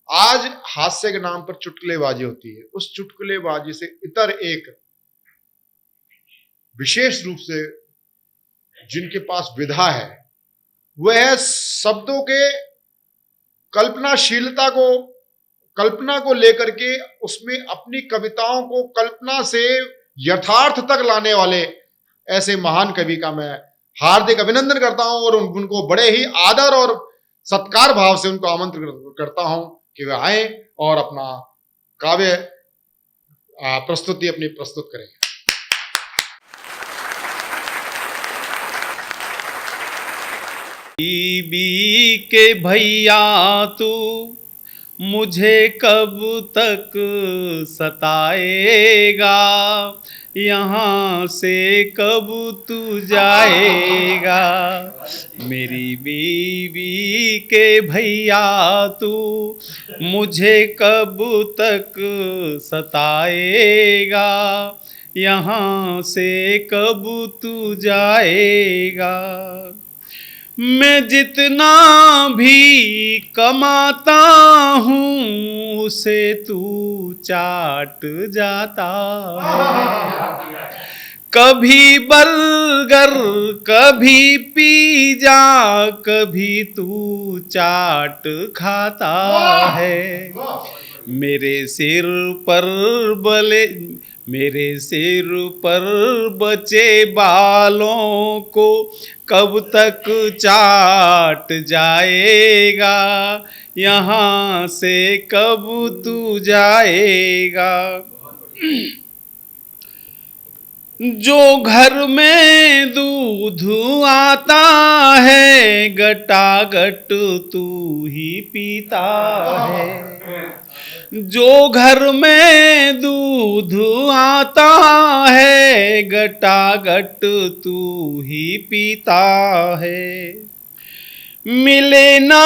आज हास्य के नाम पर चुटकुलेबाजी होती है, उस चुटकुलेबाजी से इतर एक विशेष रूप से जिनके पास विधा है, वह है शब्दों के कल्पना को लेकर के उसमें अपनी कविताओं को कल्पना से यथार्थ तक लाने वाले ऐसे महान कवि का मैं हार्दिक अभिनंदन करता हूं और उनको बड़े ही आदर और सत्कार भाव से उनको आमंत्रित करता हूं कि वे आए और अपना काव्य प्रस्तुति अपनी प्रस्तुत करें। बीबी के भैया तू मुझे कब तक सताएगा, यहाँ से कब तू जाएगा। मेरी बीवी के भैया तू मुझे कब तक सताएगा, यहाँ से कब तू जाएगा। मैं जितना भी कमाता हूँ उसे तू चाट जाता है। कभी बर्गर कभी पिज़्ज़ा कभी तू चाट खाता है। मेरे सिर पर बचे बालों को कब तक चाट जाएगा, यहाँ से कब तू जाएगा। जो घर में दूध आता है गटागट तू ही पीता है। जो घर में दूध आता है गटागट तू ही पीता है। मिले ना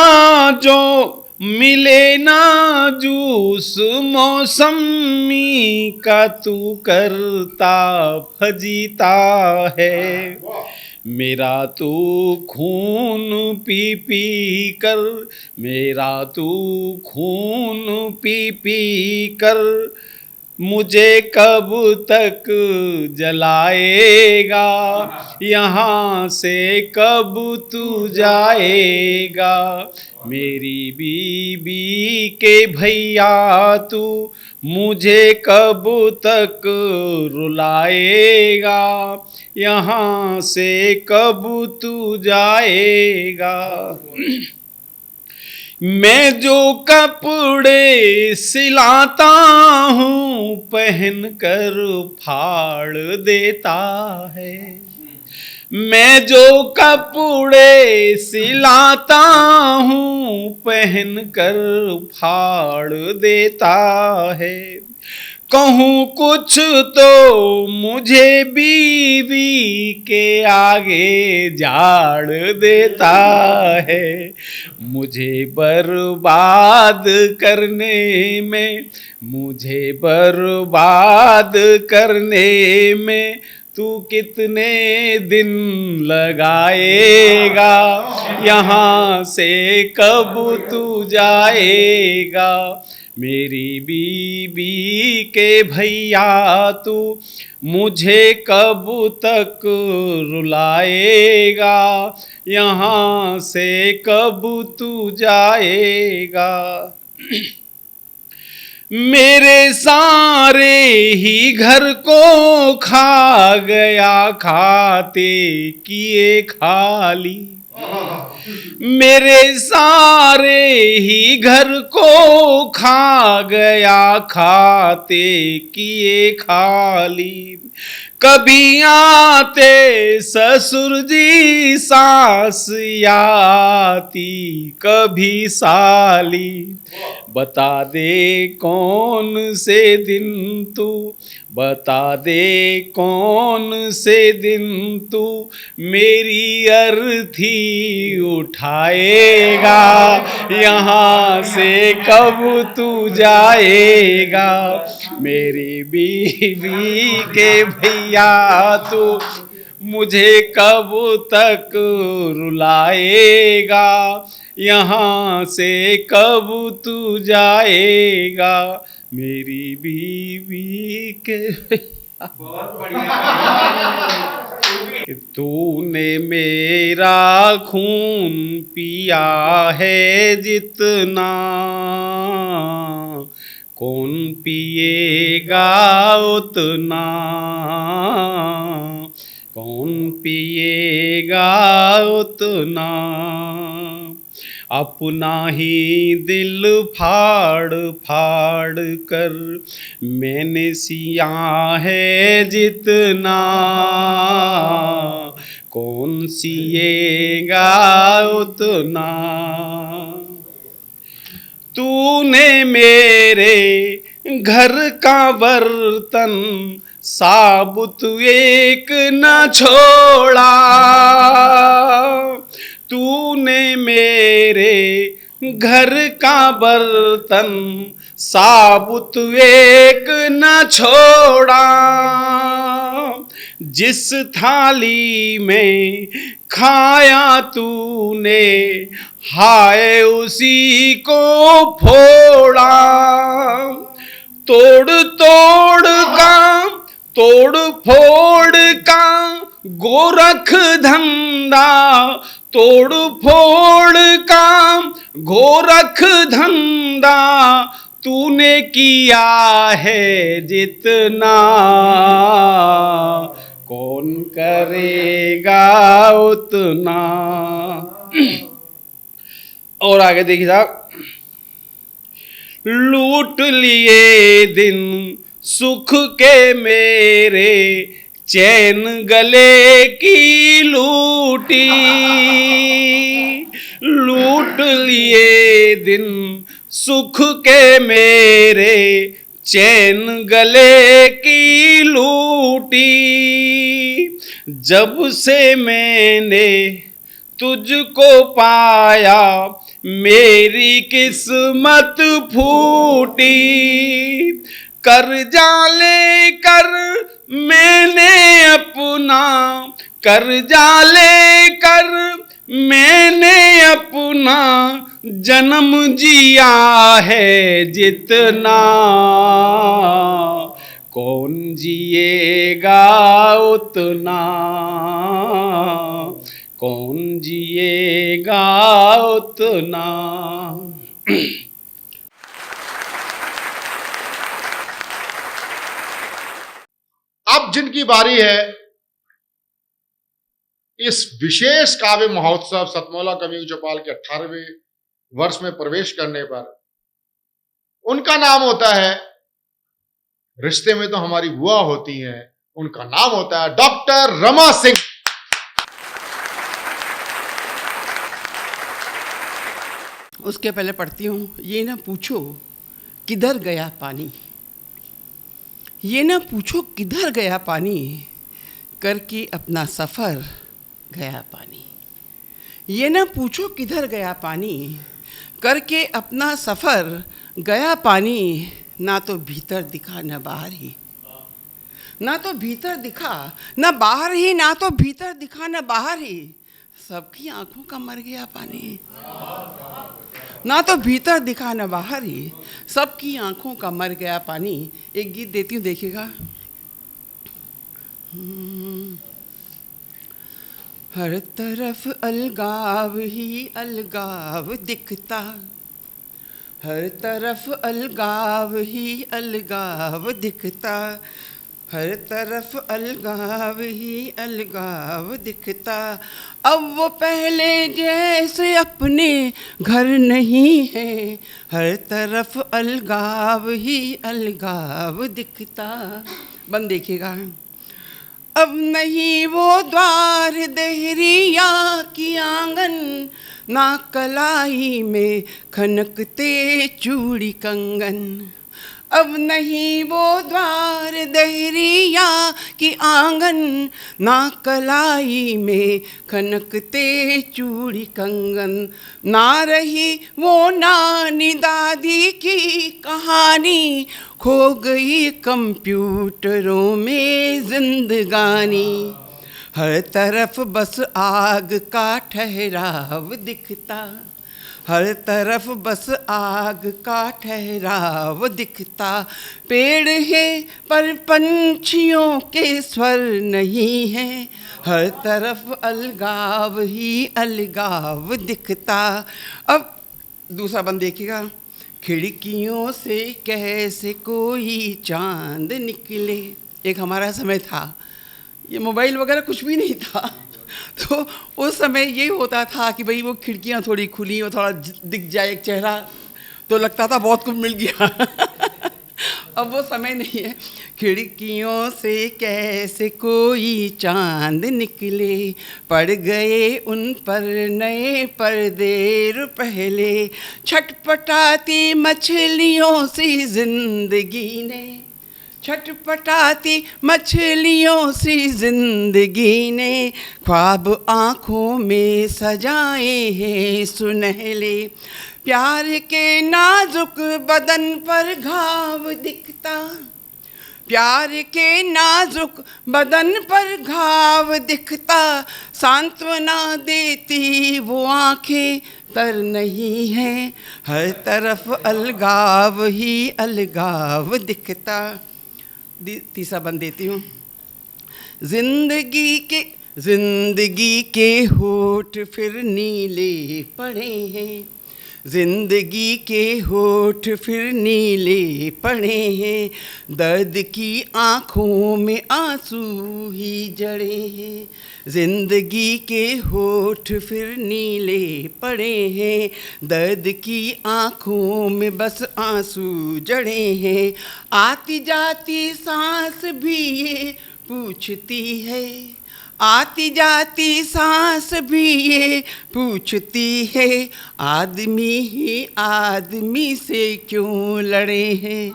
जूस मौसमी का तू करता फजीता है। मेरा तू खून पी पी कर मुझे कब तक जलाएगा, यहाँ से कब तू जाएगा। मेरी बीबी के भैया तू मुझे कब तक रुलाएगा, यहाँ से कब तू जाएगा। मैं जो कपड़े सिलाता हूँ पहन कर फाड़ देता है। मैं जो कपड़े सिलाता हूँ पहन कर फाड़ देता है। कहूँ कुछ तो मुझे बीवी के आगे झाड़ देता है। मुझे बर्बाद करने में तू कितने दिन लगाएगा, यहाँ से कब तू जाएगा। मेरी बीबी के भैया तू मुझे कब तक रुलाएगा, यहाँ से कब तू जाएगा। मेरे सारे ही घर को खा गया खाते किए खाली। मेरे सारे ही घर को खा गया खाते किए खाली। कभी आते ससुर जी सास आती कभी साली। बता दे कौन से दिन तू, बता दे कौन से दिन तू मेरी अर्थी उठाएगा, यहाँ से कब तू जाएगा, मेरी बीवी के भैया तू मुझे कब तक रुलाएगा, यहाँ से कब तू जाएगा, मेरी बीवी के बहुत बढ़िया। तूने मेरा खून पिया है जितना, कौन पिएगा उतना, कौन पिएगा उतना, अपना ही दिल फाड़ फाड़ कर मैंने सिया है जितना, कौन सिएगा उतना, तूने मेरे घर का बर्तन साबुत एक न छोड़ा, तूने मेरे घर का बर्तन साबुत एक न छोड़ा, जिस थाली में खाया तूने हाय उसी को फोड़ा, तोड़ तोड़ का तोड़ फोड़ का गोरख धंधा, तोड़ फोड़ का गोरख धंधा तूने किया है जितना, कौन करेगा उतना। और आगे देखिए साहब, लूट लिए दिन सुख के मेरे, चैन गले की लूटी, लूट लिए दिन सुख के मेरे, चैन गले की लूटी, जब से मैंने तुझको पाया मेरी किस्मत फूटी, कर्जा लेकर मैंने अपना, कर्जा लेकर मैंने अपना जन्म जिया है जितना, कौन जिएगा उतना, कौन जिएगा उतना। अब जिनकी बारी है इस विशेष काव्य महोत्सव सतमौला कवियों की चौपाल के 18वें वर्ष में प्रवेश करने पर, उनका नाम होता है, रिश्ते में तो हमारी बुआ होती हैं, उनका नाम होता है डॉक्टर रमा सिंह। उसके पहले पढ़ती हूँ, ये ना पूछो किधर गया पानी, ये ना पूछो किधर गया पानी, करके अपना सफ़र गया पानी, ये ना पूछो किधर गया पानी, करके अपना सफ़र गया पानी, ना तो भीतर दिखा न बाहर ही, ना तो भीतर दिखा न बाहर ही, ना तो भीतर दिखा न बाहर ही, सबकी आंखों का मर गया पानी, ना तो भीतर दिखा न बाहर ही, सबकी आंखों का मर गया पानी। एक गीत देती हूँ, देखिएगा। हर तरफ अलगाव ही अलगाव दिखता, हर तरफ अलगाव ही अलगाव दिखता, हर तरफ अलगाव ही अलगाव दिखता, अब वो पहले जैसे अपने घर नहीं है, हर तरफ अलगाव ही अलगाव दिखता। बंद देखिएगा। अब नहीं वो द्वार देहरिया की आंगन, ना कलाई में खनकते चूड़ी कंगन। अब नहीं वो द्वार देहरिया की आंगन, ना कलाई में खनकते चूड़ी कंगन। ना रही वो नानी दादी की कहानी, खो गई कंप्यूटरों में जिंदगानी। हर तरफ बस आग का ठहराव दिखता, हर तरफ बस आग का ठहराव दिखता। पेड़ है पर पंछियों के स्वर नहीं है, हर तरफ अलगाव ही अलगाव दिखता। अब दूसरा बंद देखिएगा। खिड़कियों से कैसे कोई चांद निकले। एक हमारा समय था, ये मोबाइल वगैरह कुछ भी नहीं था, तो उस समय ये होता था कि भाई वो खिड़कियाँ थोड़ी खुली और थोड़ा दिख जाए एक चेहरा, तो लगता था बहुत कुछ मिल गया। अब वो समय नहीं है। खिड़कियों से कैसे कोई चांद निकले, पड़ गए उन पर नए पर्दे पहले। छटपटाती मछलियों सी जिंदगी ने, छटपटाती मछलियों सी जिंदगी ने, ख्वाब आँखों में सजाए हैं सुनहले। प्यार के नाजुक बदन पर घाव दिखता, प्यार के नाजुक बदन पर घाव दिखता। सांत्वना देती वो आँखें तर नहीं है, हर तरफ अलगाव ही अलगाव दिखता। तीसरा बंद देती हूँ। जिंदगी के होठ फिर नीले पड़े हैं, जिंदगी के होठ फिर नीले पड़े हैं। दर्द की आँखों में आंसू ही जड़े हैं, जिंदगी के होठ फिर नीले पड़े हैं। दर्द की आँखों में बस आंसू जड़े हैं। आती जाती सांस भी ये पूछती है, आती जाती सांस भी ये पूछती है। आदमी ही आदमी से क्यों लड़े हैं,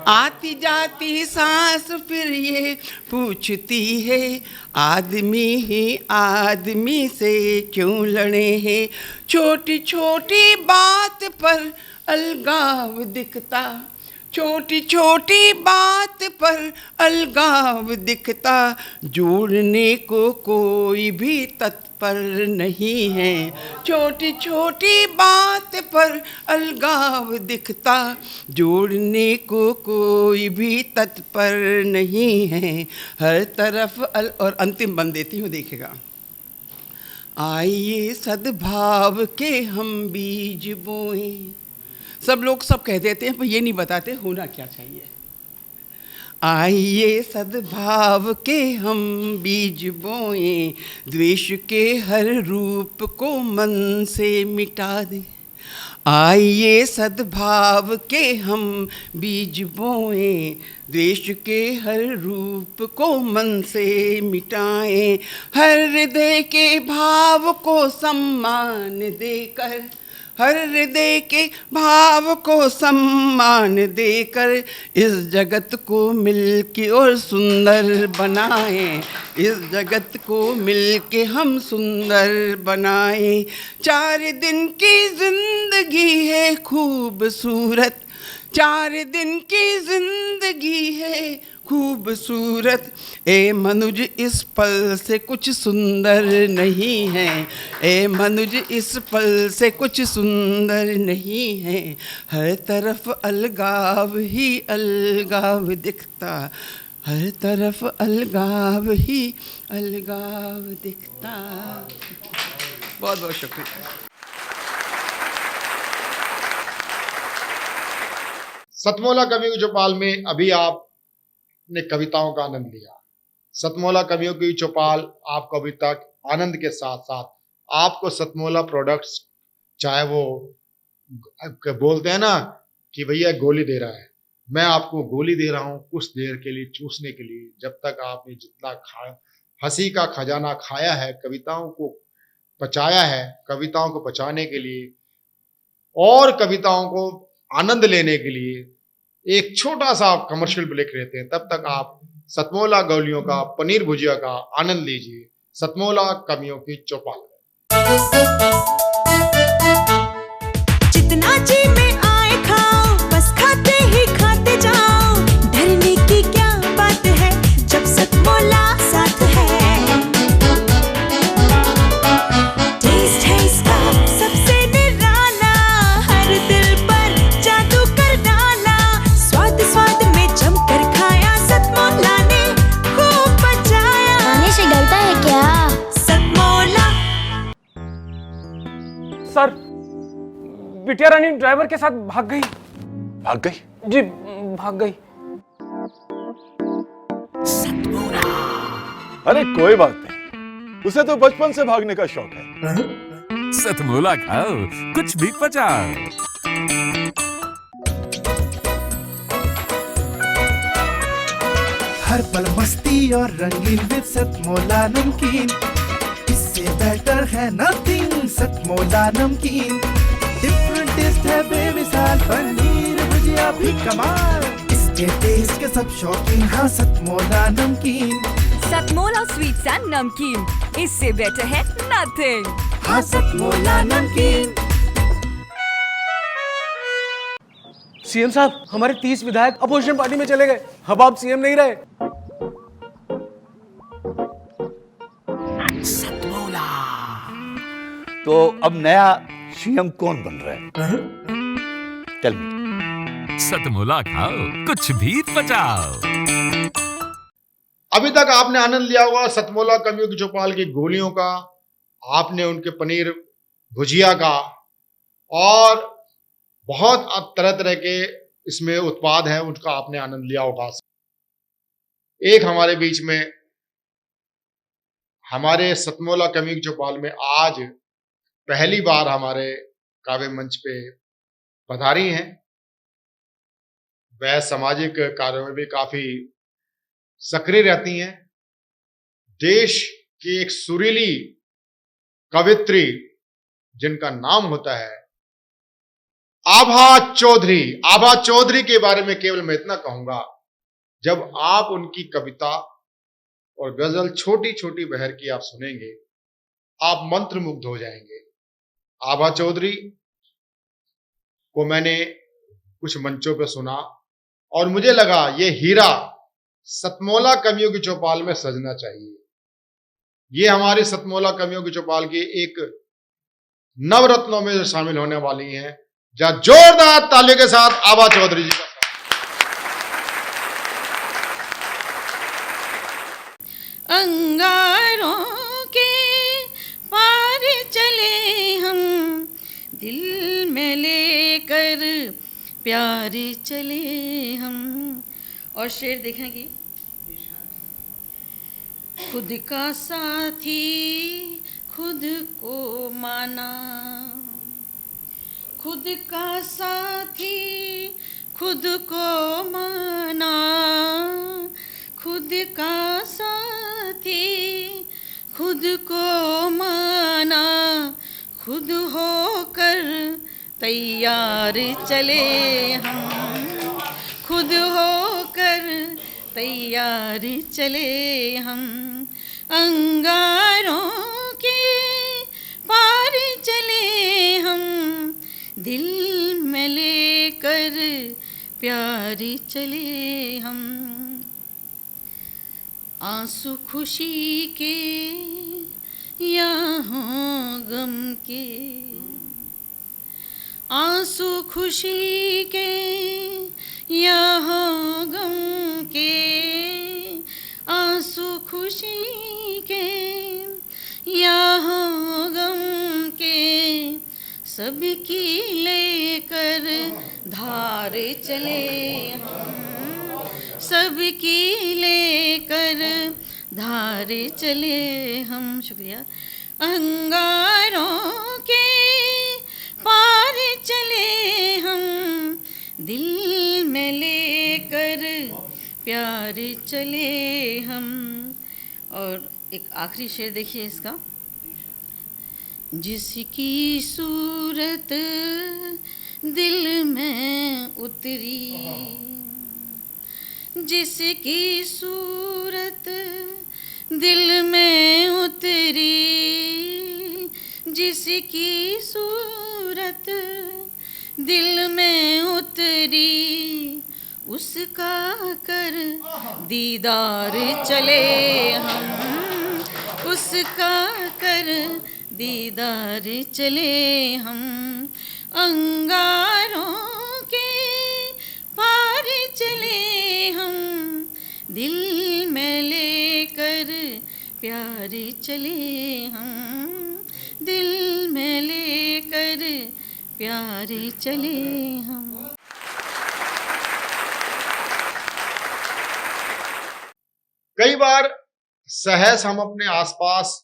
आती जाती सांस फिर ये पूछती है। आदमी ही आदमी से क्यों लड़े हैं। छोटी छोटी बात पर अलगाव दिखता, छोटी छोटी बात पर अलगाव दिखता। जोड़ने को कोई भी तत्पर नहीं है, छोटी छोटी बात पर अलगाव दिखता। जोड़ने को कोई भी तत्पर नहीं है, हर तरफ और अंतिम बंद देती हूँ, देखिएगा। आइए सद्भाव के हम बीज बोएं। सब लोग सब कह देते हैं पर ये नहीं बताते होना क्या चाहिए। आइए सद्भाव के हम बीज बोएं, द्वेष के हर रूप को मन से मिटा दें। आइए सद्भाव के हम बीज बोएं, द्वेष के हर रूप को मन से मिटाएं। हर हृदय के भाव को सम्मान देकर, हर हृदय के भाव को सम्मान देकर, इस जगत को मिलके और सुंदर बनाएं, इस जगत को मिलके हम सुंदर बनाएं। 4 दिन की जिंदगी है खूबसूरत, 4 दिन की जिंदगी है खूबसूरत। ए मनुज इस पल से कुछ सुंदर नहीं है, ए मनुज इस पल से कुछ सुंदर नहीं है। हर तरफ अलगाव ही अलगाव दिखता, हर तरफ अलगाव ही अलगाव दिखता। बहुत बहुत शुक्रिया। सतमोला कवियों की चौपाल में अभी आपने कविताओं का आनंद लिया। सतमोला कवियों की चौपाल आपको अभी तक आनंद के साथ साथ आपको सतमोला प्रोडक्ट्स, चाहे वो बोलते हैं ना कि भैया गोली दे रहा है, मैं आपको गोली दे रहा हूं कुछ देर के लिए चूसने के लिए। जब तक आपने जितना हंसी का खजाना खाया है, कविताओं को पचाया है, कविताओं को पचाने के लिए और कविताओं को आनंद लेने के लिए एक छोटा सा कमर्शियल ब्रेक लेते हैं। तब तक आप सतमोला गौलियों का पनीर भुजिया का आनंद लीजिए सतमोला कवियों की चौपाल में। जितना जी में आए खाओ, बस खाते ही खाते जाओ। डरने की क्या बात है जब सतमोला साथ है। टेस्ट है इसका सबसे निराला, हर दिल पर जादू कर डाला। स्वाद स्वाद में जमकर खाया, सतमोला ने खूब बचाया। खाने से गलता है क्या? सतमोला। सर, बिटिया रानी ड्राइवर के साथ भाग गई। भाग गई? जी, भाग गई। अरे कोई बात नहीं, उसे तो बचपन से भागने का शौक है। सतमोला खाओ, कुछ भी पचाओ। हर पल मस्ती और रंगीन विद सतमोला नमकीन। इससे बेटर है नथिंग, सतमोला नमकीन। डिफरेंट टेस्ट है बेमिसाल, पनीर भुजिया भी कमाल। इसके टेस्ट के सब शौकीन, हाँ सतमोला नमकीन। सतमोला स्वीट्स एंड नमकीन, इससे बेटर है नथिंग। हाँ सतमोला नमकीन। सीएम साहब, हमारे 30 विधायक अपोजिशन पार्टी में चले गए। अब आप सीएम नहीं रहे। तो अब नया सीएम कौन बन रहा है? Tell me. सतमोला खाओ, कुछ भी पचाओ। अभी तक आपने आनंद लिया होगा सतमोला कवियों की चौपाल की गोलियों का, आपने उनके पनीर भुजिया का, और बहुत तरह तरह के इसमें उत्पाद हैं उनका आपने आनंद लिया होगा। एक हमारे बीच में हमारे सतमोला कवियों की चौपाल में आज पहली बार हमारे काव्य मंच पे पधारी हैं। वह सामाजिक कार्यों में भी काफी सक्रिय रहती हैं। देश की एक सुरीली कवित्री जिनका नाम होता है आभा चौधरी। आभा चौधरी के बारे में केवल मैं इतना कहूंगा, जब आप उनकी कविता और गजल छोटी छोटी बहर की आप सुनेंगे, आप मंत्रमुग्ध हो जाएंगे। आभा चौधरी को मैंने कुछ मंचों पर सुना और मुझे लगा ये हीरा सतमोला कवियों की चौपाल में सजना चाहिए। ये हमारी सतमोला कवियों की चौपाल की एक नवरत्नों में शामिल होने वाली हैं। जहां जोरदार तालियों के साथ आभा चौधरी जी का अंगारों के पार चले हम, दिल में लेकर प्यार चले हम। और शेर देखेंगे, खुद का साथी खुद को माना, खुद का साथी खुद को माना, खुद का साथी खुद को माना, खुद होकर तैयार चले हम, खुद होकर तैयार चले हम। अंगारों के पार चले हम, दिल में लेकर प्यार चले हम। आंसू खुशी के या हों गम के, आंसू खुशी के या हों गम के, आंसू खुशी के या हों गम के, सबकी लेकर धार चले हम, सबकी लेकर धार चले हम। शुक्रिया। अंगारों के पार चले हम, दिल में लेकर प्यार चले हम। और एक आखिरी शेर देखिए इसका, जिसकी सूरत दिल में उतरी, जिसकी सूरत दिल में उतरी, जिसकी सूरत दिल में उतरी, उसका कर दीदार चले हम, उसका कर दीदार चले हम, अंगारों के पार चले हम, दिल में लेकर प्यार चले हम, दिल में लेकर प्यार चले हम। कई बार सहज हम अपने आसपास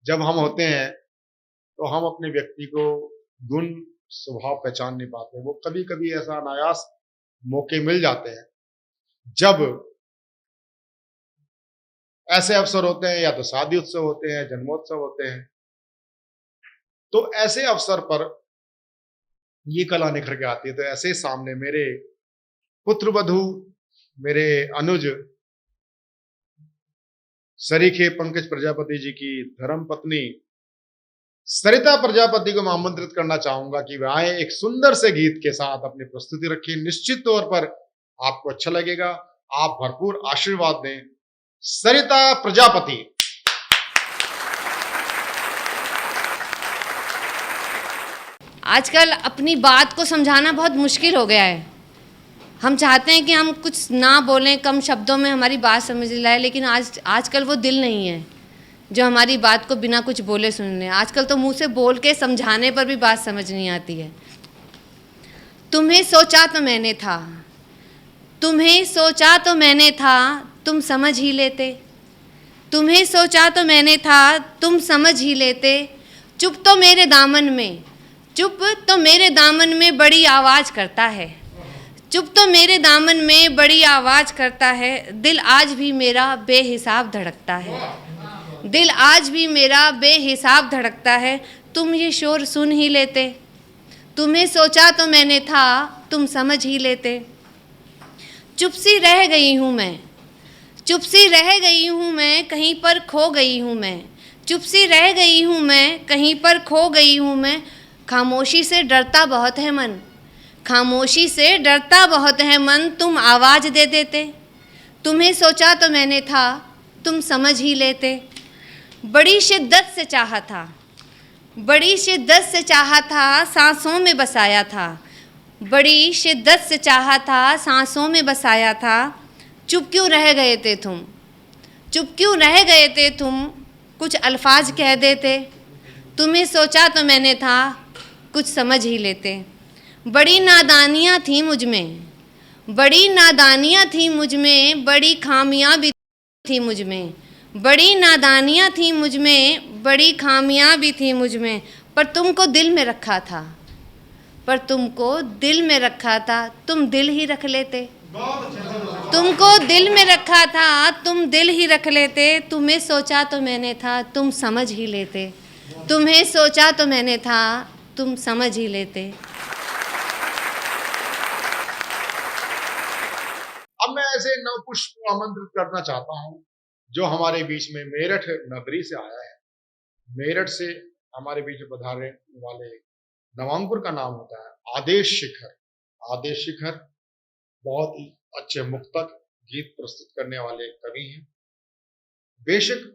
जब हम होते हैं तो हम अपने व्यक्ति को गुण स्वभाव पहचान नहीं पाते। वो कभी कभी ऐसा अनायास मौके मिल जाते हैं जब ऐसे अवसर होते हैं, या तो शादी उत्सव होते हैं, जन्मोत्सव होते हैं, तो ऐसे अवसर पर ये कला निखर के आती है। तो ऐसे सामने मेरे पुत्रवधू, मेरे अनुज सरीखे पंकज प्रजापति जी की धर्म पत्नी सरिता प्रजापति को मैं आमंत्रित करना चाहूंगा कि वे आए, एक सुंदर से गीत के साथ अपनी प्रस्तुति रखें। निश्चित तौर पर आपको अच्छा लगेगा, आप भरपूर आशीर्वाद दें। सरिता प्रजापति। आजकल अपनी बात को समझाना बहुत मुश्किल हो गया है। हम चाहते हैं कि हम कुछ ना बोलें, कम शब्दों में हमारी बात समझ लाए, लेकिन आजकल वो दिल नहीं है जो हमारी बात को बिना कुछ बोले सुन ले। आजकल तो मुंह से बोल के समझाने पर भी बात समझ नहीं आती है। तुम्हें सोचा तो मैंने था, तुम्हें सोचा तो मैंने था, तुम समझ ही लेते। तुम्हें सोचा तो मैंने था, तुम समझ ही लेते। चुप तो मेरे दामन में, चुप तो मेरे दामन में बड़ी आवाज़ करता है। चुप तो मेरे दामन में बड़ी आवाज़ करता है। दिल आज भी मेरा बेहिसाब धड़कता है, दिल आज भी मेरा बेहिसाब धड़कता है। तुम ये शोर सुन ही लेते। तुम्हें सोचा तो मैंने था, तुम समझ ही लेते। चुप सी रह गई हूँ मैं, चुप सी रह गई हूँ मैं, कहीं पर खो गई हूँ मैं। चुप सी रह गई हूँ मैं, कहीं पर खो गई हूँ मैं। खामोशी से डरता बहुत है मन, खामोशी से डरता बहुत है मन। तुम आवाज़ दे देते। तुम्हें सोचा तो मैंने था, तुम समझ ही लेते। बड़ी शिद्दत से चाहा था, बड़ी शिद्दत से चाहा था, सांसों में बसाया था। बड़ी शिद्दत से चाहा था, सांसों में बसाया था। चुप क्यों रह गए थे तुम, चुप क्यों रह गए थे तुम, कुछ अल्फाज कह देते। तुम्हें सोचा तो मैंने था, कुछ समझ ही लेते। बड़ी नादानियाँ थी मुझ में, बड़ी नादानियाँ थी मुझ में, बड़ी खामियाँ भी थी मुझ में। बड़ी नादानियाँ थी मुझ में, बड़ी खामियाँ भी थी मुझ में। पर तुमको दिल में रखा था, पर तुमको दिल में रखा था, तुम दिल ही रख लेते। तुमको दिल में रखा था, तुम दिल ही रख लेते। तुम्हें सोचा तो मैंने था, तुम समझ ही लेते। तुम्हें सोचा तो मैंने था, तुम समझ ही लेते। अब मैं ऐसे नवपुष्प को आमंत्रित करना चाहता हूं जो हमारे बीच में मेरठ नगरी से आया है। मेरठ से हमारे बीच में पधारने वाले नवांकुर का नाम होता है आदेश शिखर। आदेश शिखर बहुत ही अच्छे मुक्तक गीत प्रस्तुत करने वाले कवि हैं। बेशक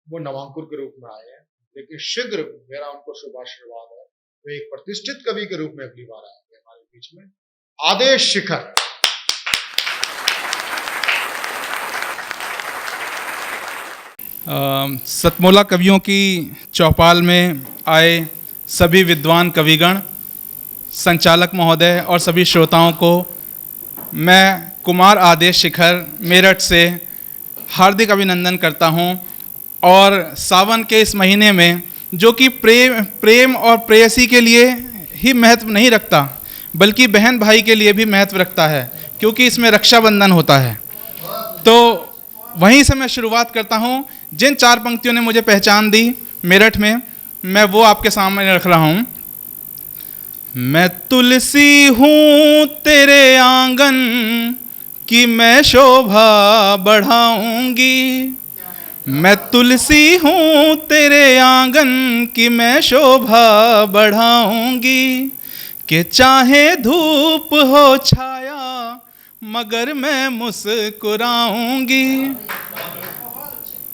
वो नवांकुर के रूप में आए हैं, लेकिन शीघ्र मेरा उनको शुभ आशीर्वाद है, वे एक प्रतिष्ठित कवि के रूप में अगली बार आएंगे हमारे बीच में। आदेश शिखर। सतमोला कवियों की चौपाल में आए सभी विद्वान कविगण, संचालक महोदय और सभी श्रोताओं को मैं कुमार आदेश शिखर मेरठ से हार्दिक अभिनंदन करता हूं। और सावन के इस महीने में जो कि प्रेम और प्रेयसी के लिए ही महत्व नहीं रखता, बल्कि बहन भाई के लिए भी महत्व रखता है, क्योंकि इसमें रक्षाबंधन होता है। तो वहीं से मैं शुरुआत करता हूं। जिन चार पंक्तियों ने मुझे पहचान दी मेरठ में, मैं वो आपके सामने रख रहा हूँ। मैं तुलसी हूँ तेरे आंगन की, मैं शोभा बढ़ाऊंगी। मैं तुलसी हूँ तेरे आंगन की, मैं शोभा बढ़ाऊंगी। कि चाहे धूप हो छाया मगर मैं मुस्कुराऊंगी।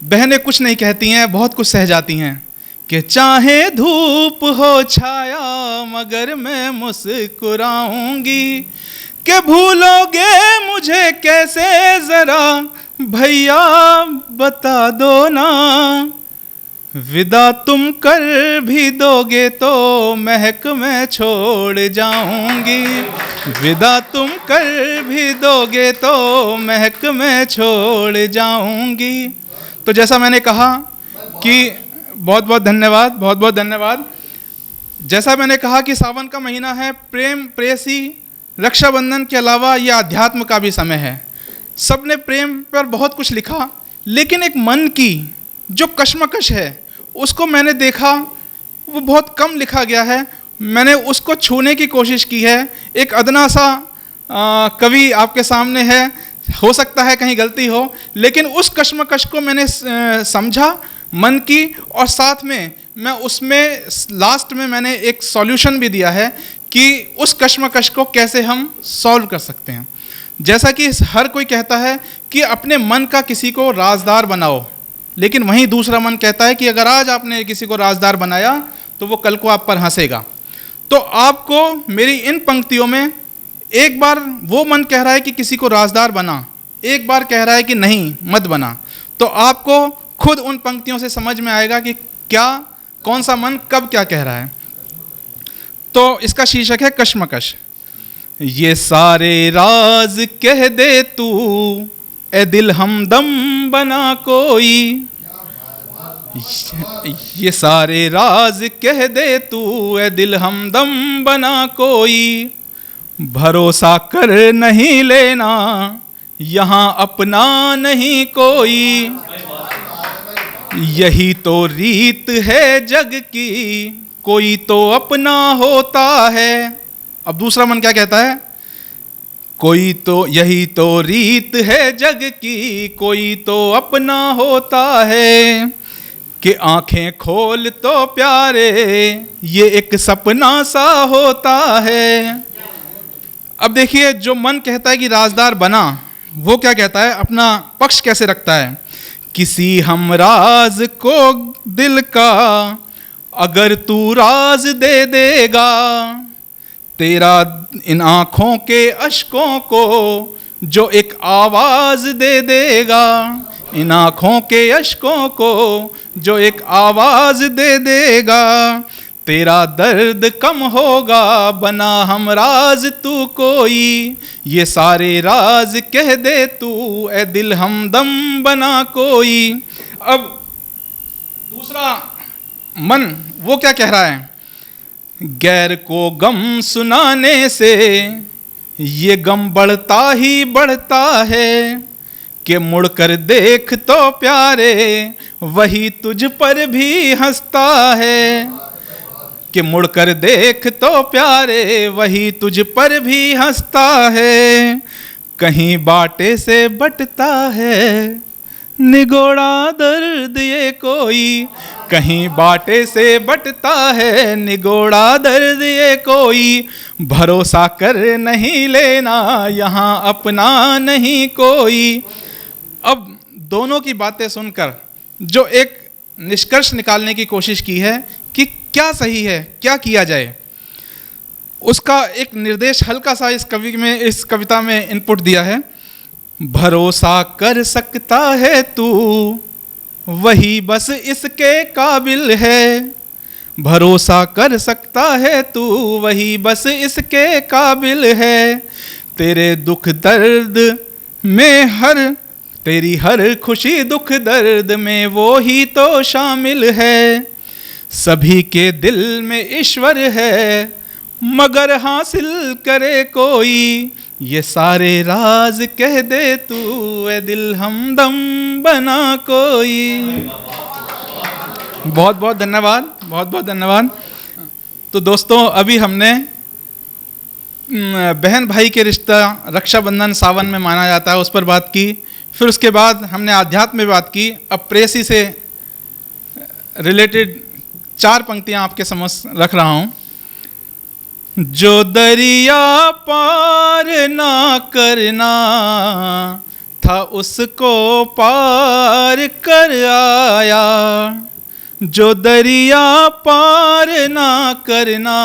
बहनें कुछ नहीं कहती हैं, बहुत कुछ सह जाती हैं। कि चाहे धूप हो छाया मगर मैं मुस्कुराऊंगी। कि भूलोगे मुझे कैसे जरा भैया बता दो ना। विदा तुम कर भी दोगे तो महक मैं छोड़ जाऊंगी। विदा तुम कर भी दोगे तो महक मैं छोड़ जाऊंगी। तो जैसा मैंने कहा कि बहुत बहुत धन्यवाद, बहुत बहुत धन्यवाद। जैसा मैंने कहा कि सावन का महीना है, प्रेम प्रेयसी रक्षाबंधन के अलावा ये अध्यात्म का भी समय है। सबने प्रेम पर बहुत कुछ लिखा, लेकिन एक मन की जो कश्मकश है उसको मैंने देखा वो बहुत कम लिखा गया है। मैंने उसको छूने की कोशिश की है। एक अदना सा कवि आपके सामने है, हो सकता है कहीं गलती हो, लेकिन उस कश्मकश को मैंने समझा मन की, और साथ में मैं उसमें लास्ट में मैंने एक सॉल्यूशन भी दिया है कि उस कश्मकश को कैसे हम सॉल्व कर सकते हैं। जैसा कि हर कोई कहता है कि अपने मन का किसी को राजदार बनाओ, लेकिन वहीं दूसरा मन कहता है कि अगर आज आपने किसी को राजदार बनाया तो वो कल को आप पर हंसेगा। तो आपको मेरी इन पंक्तियों में एक बार वो मन कह रहा है कि किसी को राजदार बना, एक बार कह रहा है कि नहीं मत बना। तो आपको खुद उन पंक्तियों से समझ में आएगा कि क्या कौन सा मन कब क्या कह रहा है। तो इसका शीर्षक है कश्मकश। ये सारे राज कह दे तू ए दिल हमदम बना कोई। ये सारे राज कह दे तू ए दिल हमदम बना कोई। भरोसा कर नहीं लेना यहाँ अपना नहीं कोई। यही तो रीत है जग की, कोई तो अपना होता है। अब दूसरा मन क्या कहता है? कोई तो, यही तो रीत है जग की, कोई तो अपना होता है। कि आंखें खोल तो प्यारे ये एक सपना सा होता है। अब देखिए, जो मन कहता है कि राजदार बना, वो क्या कहता है, अपना पक्ष कैसे रखता है। किसी हम राज को दिल का अगर तू राज दे देगा, तेरा इन आँखों के अश्कों को जो एक आवाज़ दे देगा। इन आँखों के अश्कों को जो एक आवाज़ दे देगा। तेरा दर्द कम होगा बना हम राज तू कोई। ये सारे राज कह दे तू ए दिल हमदम बना कोई। अब दूसरा मन वो क्या कह रहा है? गैर को गम सुनाने से ये गम बढ़ता ही बढ़ता है। कि मुड़कर देख तो प्यारे वही तुझ पर भी हंसता है। कि मुड़कर देख तो प्यारे वही तुझ पर भी हंसता है। कहीं बाटे से बटता है निगोड़ा दर्द ये कोई। कहीं बाटे से बटता है निगोड़ा दर्द ये कोई। भरोसा कर नहीं लेना यहाँ अपना नहीं कोई। अब दोनों की बातें सुनकर जो एक निष्कर्ष निकालने की कोशिश की है कि क्या सही है, क्या किया जाए, उसका एक निर्देश हल्का सा इस कविता में इनपुट दिया है। भरोसा कर सकता है तू वही बस इसके काबिल है। भरोसा कर सकता है तू वही बस इसके काबिल है। तेरे दुख दर्द में तेरी हर खुशी दुख दर्द में वो ही तो शामिल है। सभी के दिल में ईश्वर है मगर हासिल करे कोई। ये सारे राज कह दे तू ए दिल हमदम बना कोई। बहुत बहुत धन्यवाद। बहुत बहुत धन्यवाद। तो दोस्तों, अभी हमने बहन भाई के रिश्ता रक्षाबंधन सावन में माना जाता है, उस पर बात की। फिर उसके बाद हमने आध्यात्म में बात की। अब प्रेयसी से रिलेटेड 4 पंक्तियां आपके समक्ष रख रहा हूं। जो दरिया पार ना करना था उसको पार कर आया, जो दरिया पार ना करना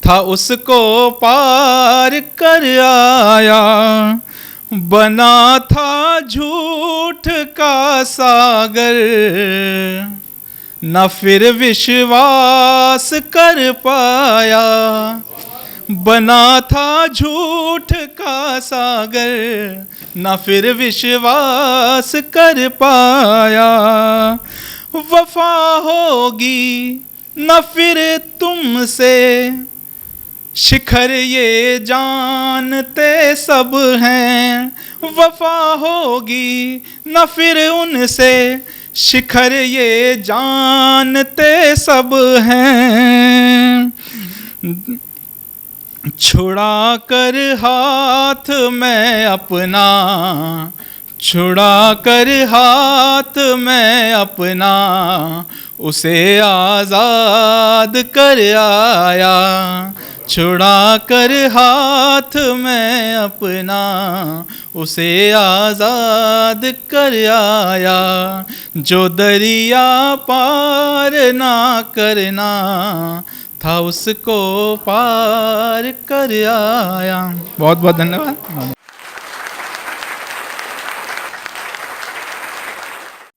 था उसको पार कर आया। बना था झूठ का सागर, न फिर विश्वास कर पाया। बना था झूठ का सागर, न फिर विश्वास कर पाया। वफा होगी न फिर तुमसे, शिखर ये जानते सब हैं। वफा होगी न फिर उनसे, शिखर ये जानते सब हैं। छुड़ा कर हाथ मैं अपना, छुड़ा कर हाथ मैं अपना, उसे आज़ाद कर आया। छुड़ा कर हाथ मैं अपना, उसे आज़ाद कर आया। जो दरिया पार ना करना था उसको पार कर आया। बहुत बहुत धन्यवाद।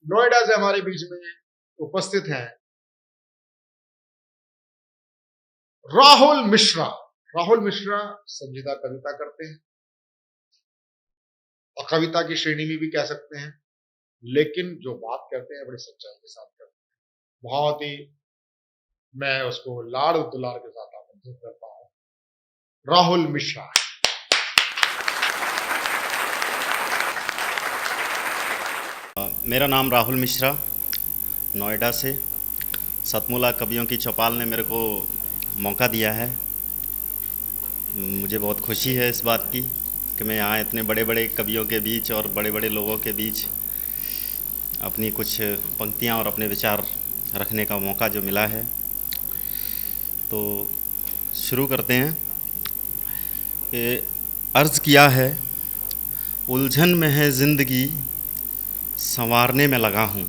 नोएडा से हमारे बीच में उपस्थित हैं राहुल मिश्रा। राहुल मिश्रा संजीदा कविता करते हैं और कविता की श्रेणी में भी कह सकते हैं, लेकिन जो बात करते हैं बड़ी सच्चाई के साथ करते हैं। बहुत ही मैं उसको लाड़ दुलार के साथ आमंत्रित करता हूं, राहुल मिश्रा। मेरा नाम राहुल मिश्रा, नोएडा से। सतमोला कवियों की चौपाल ने मेरे को मौका दिया है। मुझे बहुत खुशी है इस बात की कि मैं यहाँ इतने बड़े बड़े कवियों के बीच और बड़े बड़े लोगों के बीच अपनी कुछ पंक्तियाँ और अपने विचार रखने का मौका जो मिला है। तो शुरू करते हैं कि अर्ज़ किया है, उलझन में है ज़िंदगी संवारने में लगा हूँ।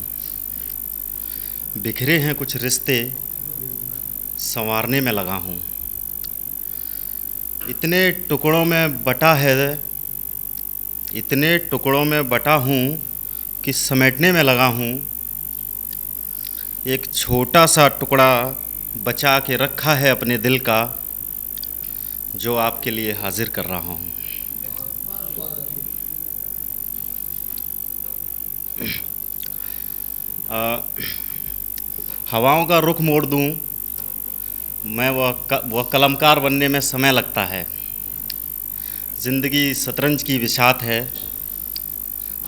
बिखरे हैं कुछ रिश्ते संवारने में लगा हूँ। इतने टुकड़ों में बटा है, इतने टुकड़ों में बटा हूँ कि समेटने में लगा हूँ। एक छोटा सा टुकड़ा बचा के रखा है अपने दिल का, जो आपके लिए हाजिर कर रहा हूँ। हवाओं का रुख मोड़ दूँ मैं, वह कलमकार बनने में समय लगता है। ज़िंदगी शतरंज की बिसात है,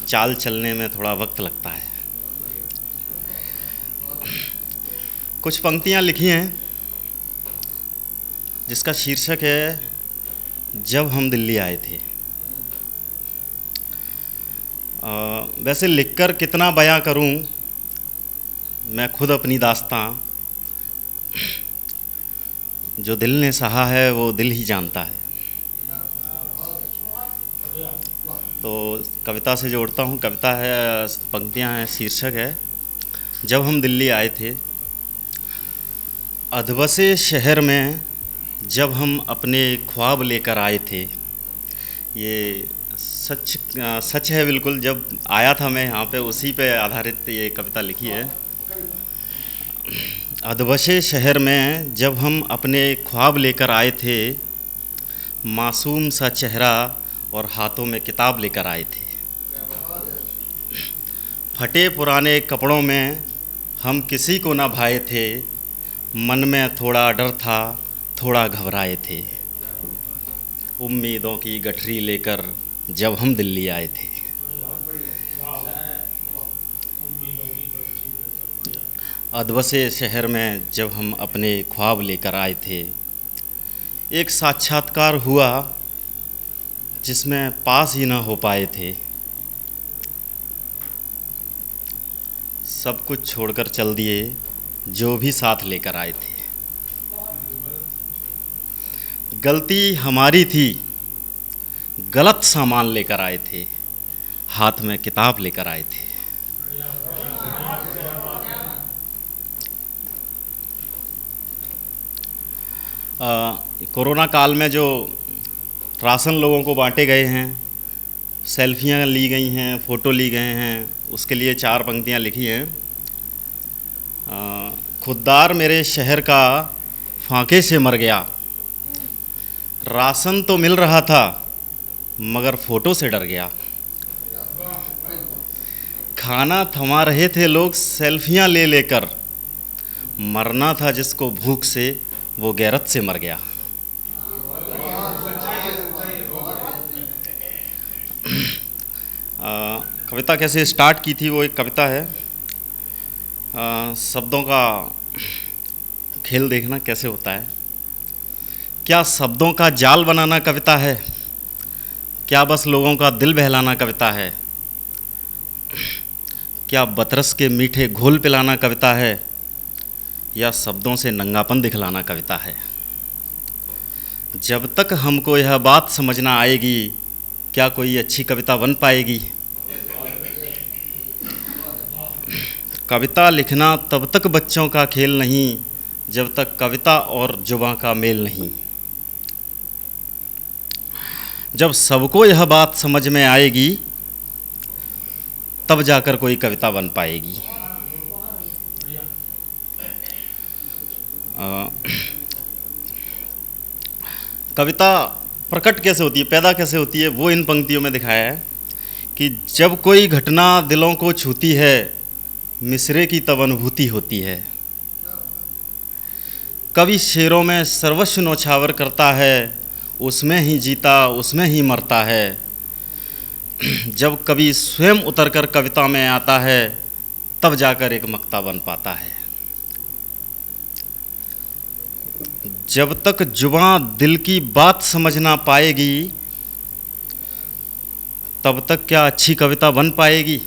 चाल चलने में थोड़ा वक्त लगता है। कुछ पंक्तियाँ लिखी हैं जिसका शीर्षक है जब हम दिल्ली आए थे। वैसे लिखकर कितना बयां करूं मैं खुद अपनी दास्तां, जो दिल ने सहा है वो दिल ही जानता है। तो कविता से जोड़ता हूँ। कविता है, पंक्तियाँ हैं, शीर्षक है जब हम दिल्ली आए थे। अधबसे शहर में जब हम अपने ख्वाब लेकर आए थे। ये सच है बिल्कुल। जब आया था मैं यहाँ पे, उसी पे आधारित ये कविता लिखी है। अधबसे शहर में जब हम अपने ख्वाब लेकर आए थे, मासूम सा चेहरा और हाथों में किताब लेकर आए थे। फटे पुराने कपड़ों में हम किसी को ना भाए थे, मन में थोड़ा डर था, थोड़ा घबराए थे। उम्मीदों की गठरी लेकर जब हम दिल्ली आए थे। अदबसे शहर में जब हम अपने ख्वाब लेकर आए थे, एक साक्षात्कार हुआ जिसमें पास ही ना हो पाए थे। सब कुछ छोड़कर चल दिए जो भी साथ लेकर आए थे। गलती हमारी थी, गलत सामान लेकर आए थे, हाथ में किताब लेकर आए थे। कोरोना काल में जो राशन लोगों को बांटे गए हैं, सेल्फियां ली गई हैं, फ़ोटो ली गए हैं, उसके लिए 4 पंक्तियां लिखी हैं। खुददार मेरे शहर का फांके से मर गया, राशन तो मिल रहा था मगर फ़ोटो से डर गया। खाना थमा रहे थे लोग सेल्फियां ले लेकर, मरना था जिसको भूख से वो गैरत से मर गया। कविता कैसे स्टार्ट की थी वो एक कविता है। शब्दों का खेल देखना कैसे होता है। क्या शब्दों का जाल बनाना कविता है? क्या बस लोगों का दिल बहलाना कविता है? क्या बतरस के मीठे घोल पिलाना कविता है? या शब्दों से नंगापन दिखलाना कविता है? जब तक हमको यह बात समझना आएगी, क्या कोई अच्छी कविता बन पाएगी? कविता लिखना तब तक बच्चों का खेल नहीं, जब तक कविता और जुबां का मेल नहीं। जब सबको यह बात समझ में आएगी, तब जाकर कोई कविता बन पाएगी। कविता प्रकट कैसे होती है, पैदा कैसे होती है, वो इन पंक्तियों में दिखाया है कि जब कोई घटना दिलों को छूती है, मिसरे की तब अनुभूति होती है। कवि शेरों में सर्वस्व न्यौछावर करता है, उसमें ही जीता उसमें ही मरता है। जब कवि स्वयं उतरकर कविता में आता है, तब जाकर एक मक्ता बन पाता है। जब तक जुबां दिल की बात समझ ना पाएगी, तब तक क्या अच्छी कविता बन पाएगी?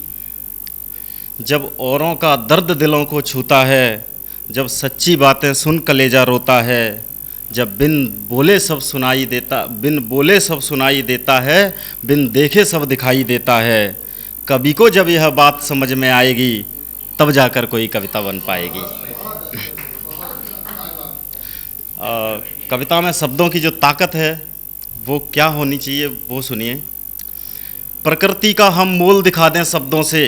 जब औरों का दर्द दिलों को छूता है, जब सच्ची बातें सुन कलेजा रोता है, जब बिन बोले सब सुनाई देता है, बिन देखे सब दिखाई देता है। कवि को जब यह बात समझ में आएगी, तब जाकर कोई कविता बन पाएगी। कविता में शब्दों की जो ताकत है वो क्या होनी चाहिए, वो सुनिए। प्रकृति का हम मोल दिखा दें शब्दों से,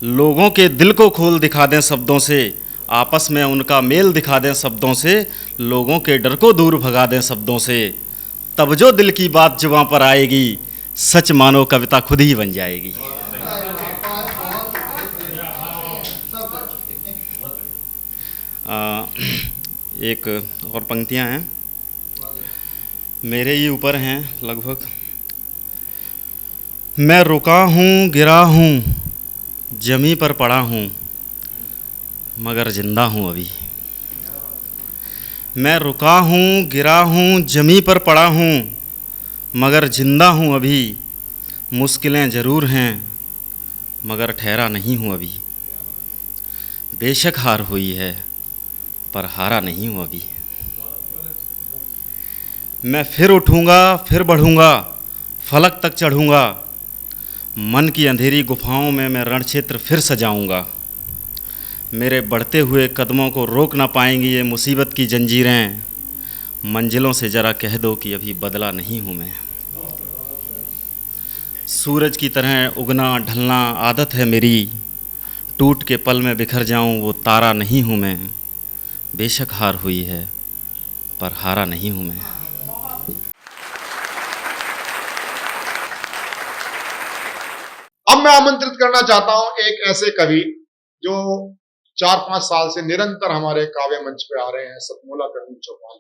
लोगों के दिल को खोल दिखा दें शब्दों से, आपस में उनका मेल दिखा दें शब्दों से, लोगों के डर को दूर भगा दें शब्दों से, तब जो दिल की बात जुबां पर आएगी, सच मानो कविता खुद ही बन जाएगी। एक और पंक्तियां हैं, मेरे ही ऊपर हैं लगभग। मैं रुका हूँ, गिरा हूँ, जमी पर पड़ा हूँ, मगर जिंदा हूँ अभी। मैं रुका हूँ, गिरा हूँ, जमी पर पड़ा हूँ, मगर जिंदा हूँ अभी। मुश्किलें ज़रूर हैं, मगर ठहरा नहीं हूँ अभी। बेशक हार हुई है, पर हारा नहीं हूँ अभी। मैं फिर उठूँगा, फिर बढ़ूँगा, फलक तक चढ़ूँगा। मन की अंधेरी गुफाओं में मैं रणक्षेत्र फिर सजाऊँगा। मेरे बढ़ते हुए कदमों को रोक ना पाएंगी ये मुसीबत की जंजीरें। मंजिलों से ज़रा कह दो कि अभी बदला नहीं हूँ मैं। सूरज की तरह उगना ढलना आदत है मेरी, टूट के पल में बिखर जाऊँ वो तारा नहीं हूँ मैं। बेशक हार हुई है, पर हारा नहीं हूँ मैं। अब मैं आमंत्रित करना चाहता हूं एक ऐसे कवि जो 4-5 साल से निरंतर हमारे काव्य मंच पे आ रहे हैं, सतमोला कवि चौपाल।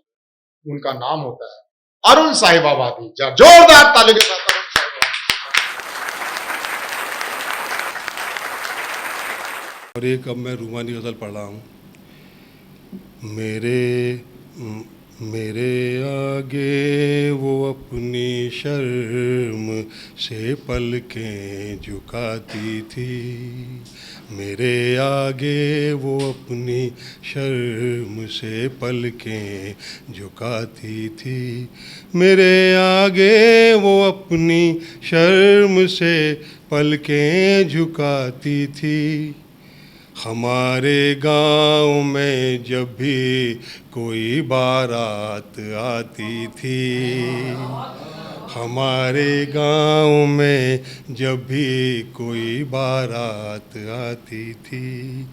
उनका नाम होता है अरुण साहिबाबादी। जोरदार ताली के साथ अरुण साहिबाबादी। और एक अब मैं रूमानी गज़ल पढ़ रहा हूँ। मेरे आगे वो अपनी शर्म से पलकें झुकाती थी, मेरे आगे वो अपनी शर्म से पलकें झुकाती थी, मेरे आगे वो अपनी शर्म से पलकें झुकाती थी। हमारे गांव में जब भी कोई बारात आती थी, हमारे गांव में जब भी कोई बारात आती थी,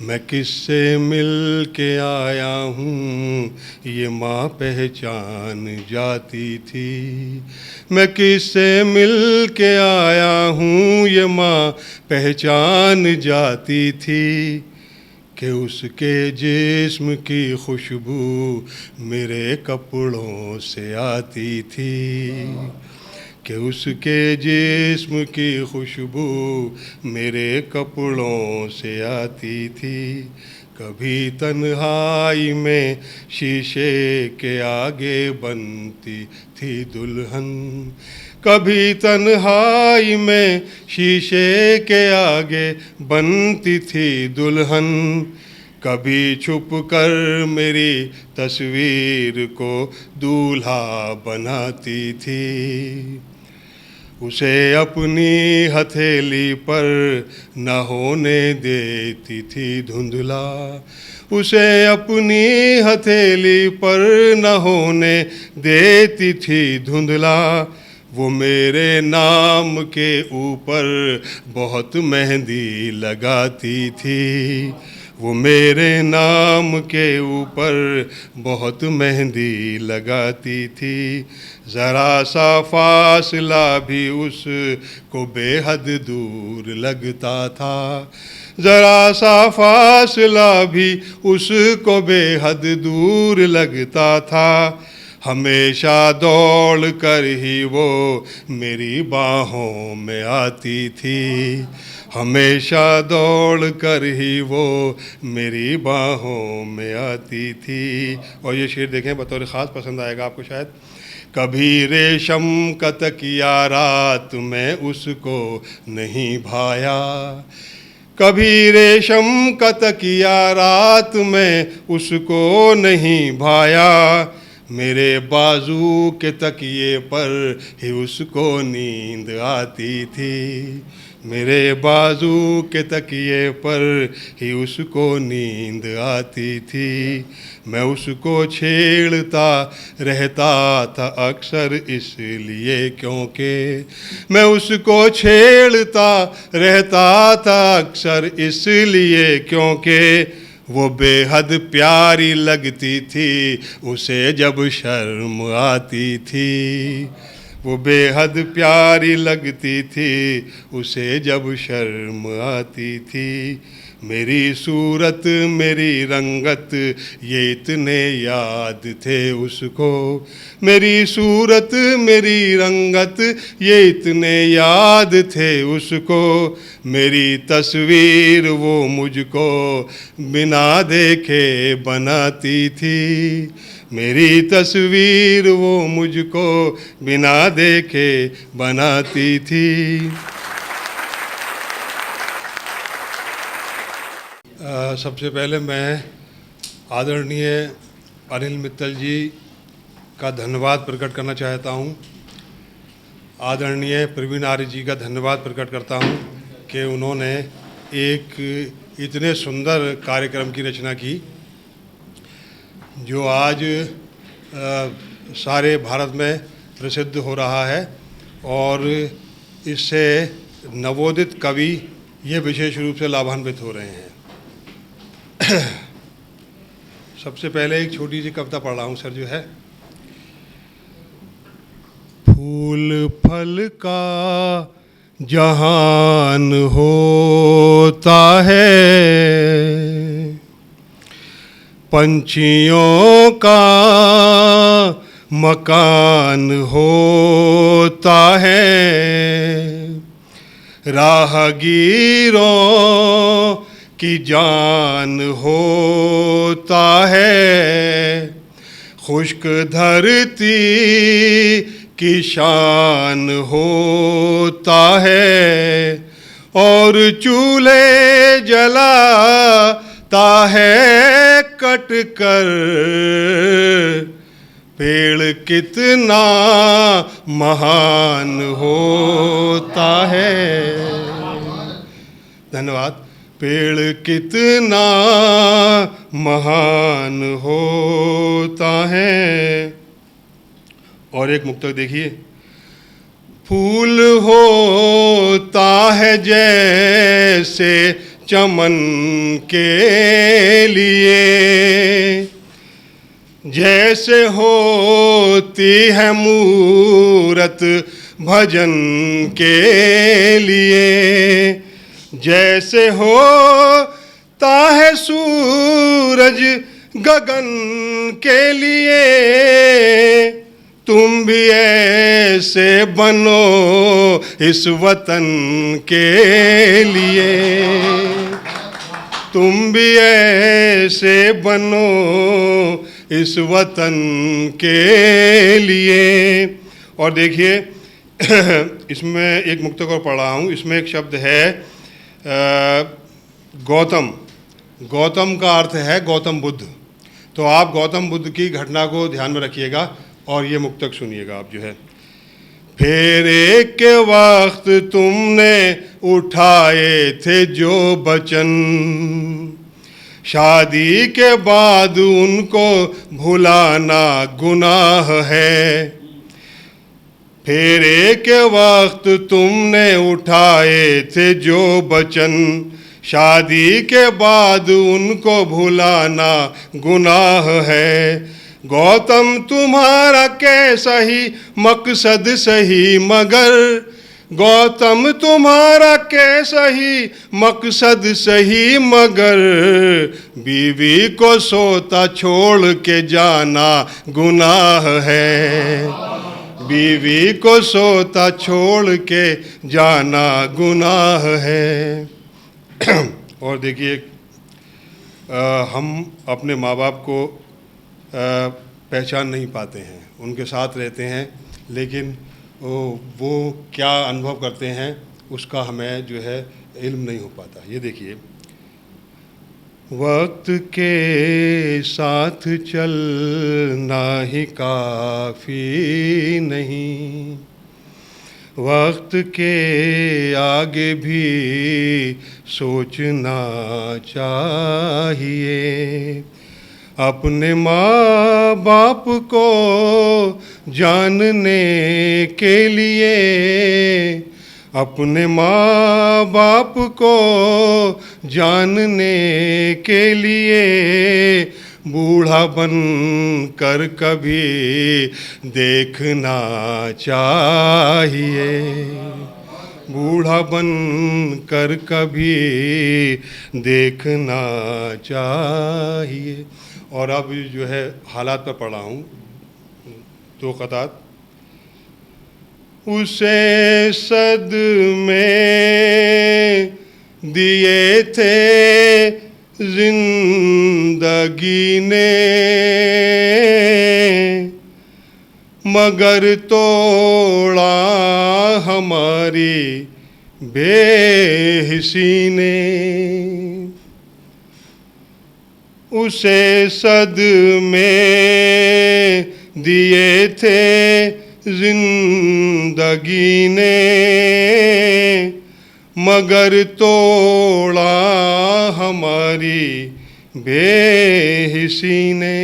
मैं किससे मिल के आया हूँ ये माँ पहचान जाती थी, मैं किससे मिल के आया हूँ ये माँ पहचान जाती थी, कि उसके जिस्म की खुशबू मेरे कपड़ों से आती थी, कि उसके जिस्म की खुशबू मेरे कपड़ों से आती थी। कभी तन्हाई में शीशे के आगे बनती थी दुल्हन, कभी तन्हाई में शीशे के आगे बनती थी दुल्हन, कभी छुप कर मेरी तस्वीर को दूल्हा बनाती थी, उसे अपनी हथेली पर न होने देती थी धुंधला, उसे अपनी हथेली पर न होने देती थी धुंधला, वो मेरे नाम के ऊपर बहुत मेहंदी लगाती थी, वो मेरे नाम के ऊपर बहुत मेहंदी लगाती थी, ज़रा सा फासला भी उसको बेहद दूर लगता था, ज़रा सा फासला भी उसको बेहद दूर लगता था, हमेशा दौड़ कर ही वो मेरी बाहों में आती थी, हमेशा दौड़ कर ही वो मेरी बाहों में आती थी। और ये शेर देखें, बतौर ख़ास पसंद आएगा आपको शायद। कभी रेशम का तकिया रात में उसको नहीं भाया, कभी रेशम का तकिया रात में उसको नहीं भाया, मेरे बाजू के तकिए पर ही उसको नींद आती थी, मेरे बाजू के तकिए पर ही उसको नींद आती थी, मैं उसको छेड़ता रहता था अक्सर इसलिए क्योंकि, मैं उसको छेड़ता रहता था अक्सर इसलिए क्योंकि वो बेहद प्यारी लगती थी उसे जब शर्म आती थी, वो बेहद प्यारी लगती थी उसे जब शर्म आती थी, मेरी सूरत मेरी रंगत ये इतने याद थे उसको, मेरी सूरत मेरी रंगत ये इतने याद थे उसको, मेरी तस्वीर वो मुझको बिना देखे बनाती थी, मेरी तस्वीर वो मुझको बिना देखे बनाती थी। सबसे पहले मैं आदरणीय अनिल मित्तल जी का धन्यवाद प्रकट करना चाहता हूँ, आदरणीय प्रवीण आर्य जी का धन्यवाद प्रकट करता हूँ कि उन्होंने एक इतने सुंदर कार्यक्रम की रचना की जो आज सारे भारत में प्रसिद्ध हो रहा है, और इससे नवोदित कवि ये विशेष रूप से लाभान्वित हो रहे हैं। सबसे पहले एक छोटी सी कविता पढ़ रहा हूँ सर, जो है फूल फल का जहान होता है, पंछियों का मकान होता है, राहगीरों की जान होता है, खुश्क धरती की शान होता है, और चूल्हे जलाता है कट कर पेड़ कितना महान होता है। धन्यवाद। पेड़ कितना महान होता है। और एक मुक्तक देखिए। फूल होता है जैसे चमन के लिए, जैसे होती है मूरत भजन के लिए, जैसे होता है सूरज गगन के लिए, तुम भी ऐसे बनो इस वतन के लिए, तुम भी ऐसे बनो इस वतन के लिए। और देखिए इसमें एक मुक्तक और पढ़ रहा हूँ। इसमें एक शब्द है गौतम। गौतम का अर्थ है गौतम बुद्ध। तो आप गौतम बुद्ध की घटना को ध्यान में रखिएगा और ये मुक्तक सुनिएगा आप जो है। फेरे के वक्त तुमने उठाए थे जो वचन, शादी के बाद उनको भुलाना गुनाह है। फेरे के वक्त तुमने उठाए थे जो वचन, शादी के बाद उनको भुलाना गुनाह है। गौतम तुम्हारा कैसा ही मकसद सही मगर, गौतम तुम्हारा कैसा ही मकसद सही मगर, बीवी को सोता छोड़ के जाना गुनाह है। बीवी को सोता छोड़ के जाना गुनाह है। और देखिए हम अपने माँ बाप को पहचान नहीं पाते हैं, उनके साथ रहते हैं, लेकिन वो क्या अनुभव करते हैं उसका हमें जो है इल्म नहीं हो पाता। ये देखिए, वक्त के साथ चलना ही काफ़ी नहीं, वक्त के आगे भी सोचना चाहिए। अपने माँ बाप को जानने के लिए, अपने माँ बाप को जानने के लिए, बूढ़ा बन कर कभी देखना चाहिए। बूढ़ा बन कर कभी देखना चाहिए। और अब जो है हालात पर पढ़ा हूँ दो क़तात। उसे सदमे दिए थे जिंदगी ने, मगर तोड़ा हमारी बेहिसी ने। उसे सदमे दिए थे जिंदगी ने, मगर तोड़ा हमारी बेहिसी ने।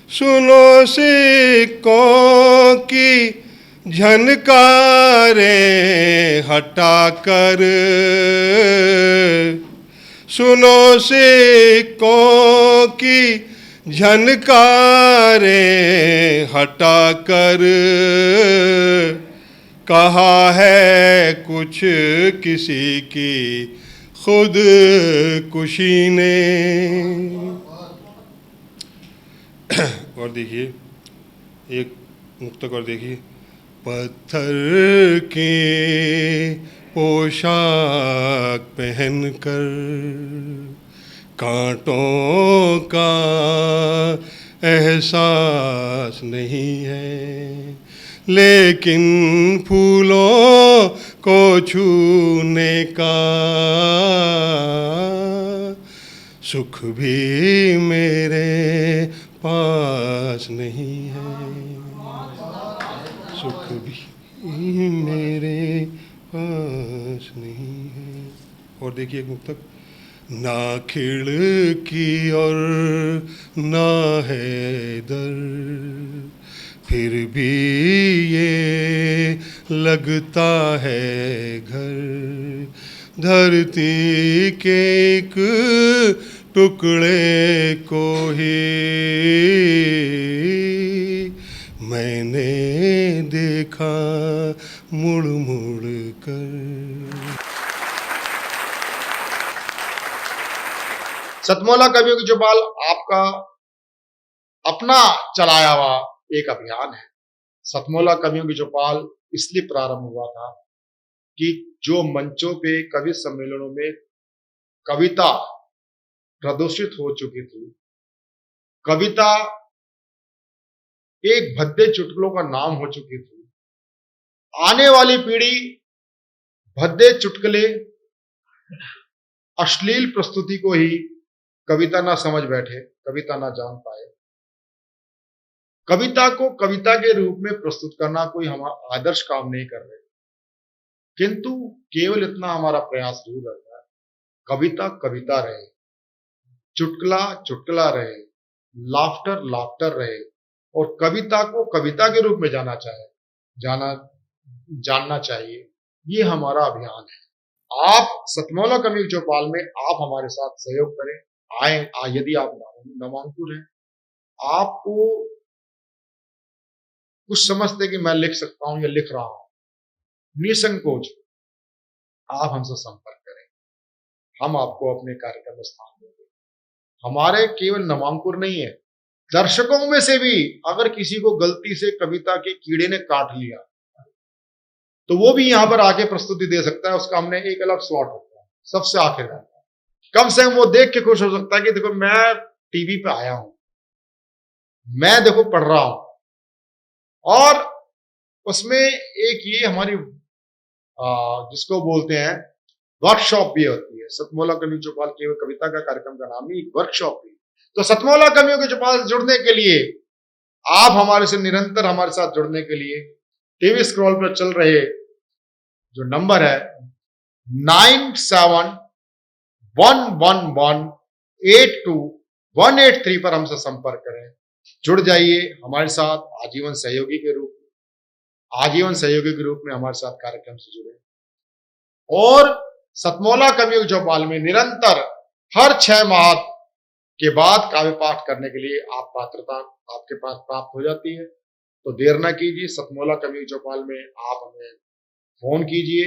सुनो सिक्कों की झनकारें हटाकर, सुनो सिक्कों की झनकारें हटाकर, कहा है कुछ किसी की खुद कुशी ने। और देखिए एक मुक्तक और देखिए। पत्थर की पोशाक पहनकर, कांटों का एहसास नहीं है, लेकिन फूलों को छूने का सुख भी मेरे पास नहीं है, सुख भी मेरे पास नहीं है। और देखिए एक मुक्तक, ना खिड़की और ना है दर, फिर भी ये लगता है घर, धरती के एक टुकड़े को ही मैंने देखा मुड़ मुड़ कर। सतमोला कवियों की चौपाल आपका अपना चलाया हुआ एक अभियान है। सतमोला कवियों की चौपाल इसलिए प्रारंभ हुआ था कि जो मंचों पे कवि सम्मेलनों में कविता प्रदर्शित हो चुकी थी, कविता एक भद्दे चुटकुलों का नाम हो चुकी थी, आने वाली पीढ़ी भद्दे चुटकुले अश्लील प्रस्तुति को ही कविता ना समझ बैठे, कविता ना जान पाए। कविता को कविता के रूप में प्रस्तुत करना कोई हमारा आदर्श काम नहीं कर रहे, किंतु केवल इतना हमारा प्रयास जरूर रहता है, कविता कविता रहे, चुटकुला चुटकुला रहे, लाफ्टर लाफ्टर रहे, और कविता को कविता के रूप में जानना चाहिए। ये हमारा अभियान है। आप सतमोला कवि चौपाल में आप हमारे साथ सहयोग करें, आए। यदि आप नामांकुर हैं, आपको कुछ समझते कि मैं लिख सकता हूं या लिख रहा हूं, निसंकोच आप हमसे संपर्क करें, हम आपको अपने कार्यक्रम में स्थान देंगे। हमारे केवल नामांकुर नहीं है, दर्शकों में से भी अगर किसी को गलती से कविता के कीड़े ने काट लिया तो वो भी यहां पर आके प्रस्तुति दे सकता है। उसका हमने एक अलग स्लॉट रखा है, सबसे आखिर में। कम से कम वो देख के खुश हो सकता है कि देखो मैं टीवी पे आया हूं, मैं देखो पढ़ रहा हूं। और उसमें एक ये हमारी जिसको बोलते हैं वर्कशॉप भी होती है। सतमोला कवि चौपाल केवल कविता का कार्यक्रम का नाम नहीं, एक वर्कशॉप भी। तो सतमोला कवियों के चौपाल से जुड़ने के लिए आप हमारे से निरंतर हमारे साथ जुड़ने के लिए टीवी स्क्रॉल पर चल रहे जो नंबर है 9711182183 पर हमसे संपर्क करें, जुड़ जाइए हमारे साथ आजीवन सहयोगी के रूप में हमारे साथ कार्यक्रम से जुड़े। और सतमोला कवियों चौपाल में निरंतर हर 6 माह के बाद काव्य पाठ करने के लिए आप पात्रता आपके पास प्राप्त हो जाती है। तो देर ना कीजिए, सतमोला कवियों चौपाल में आप हमें फोन कीजिए,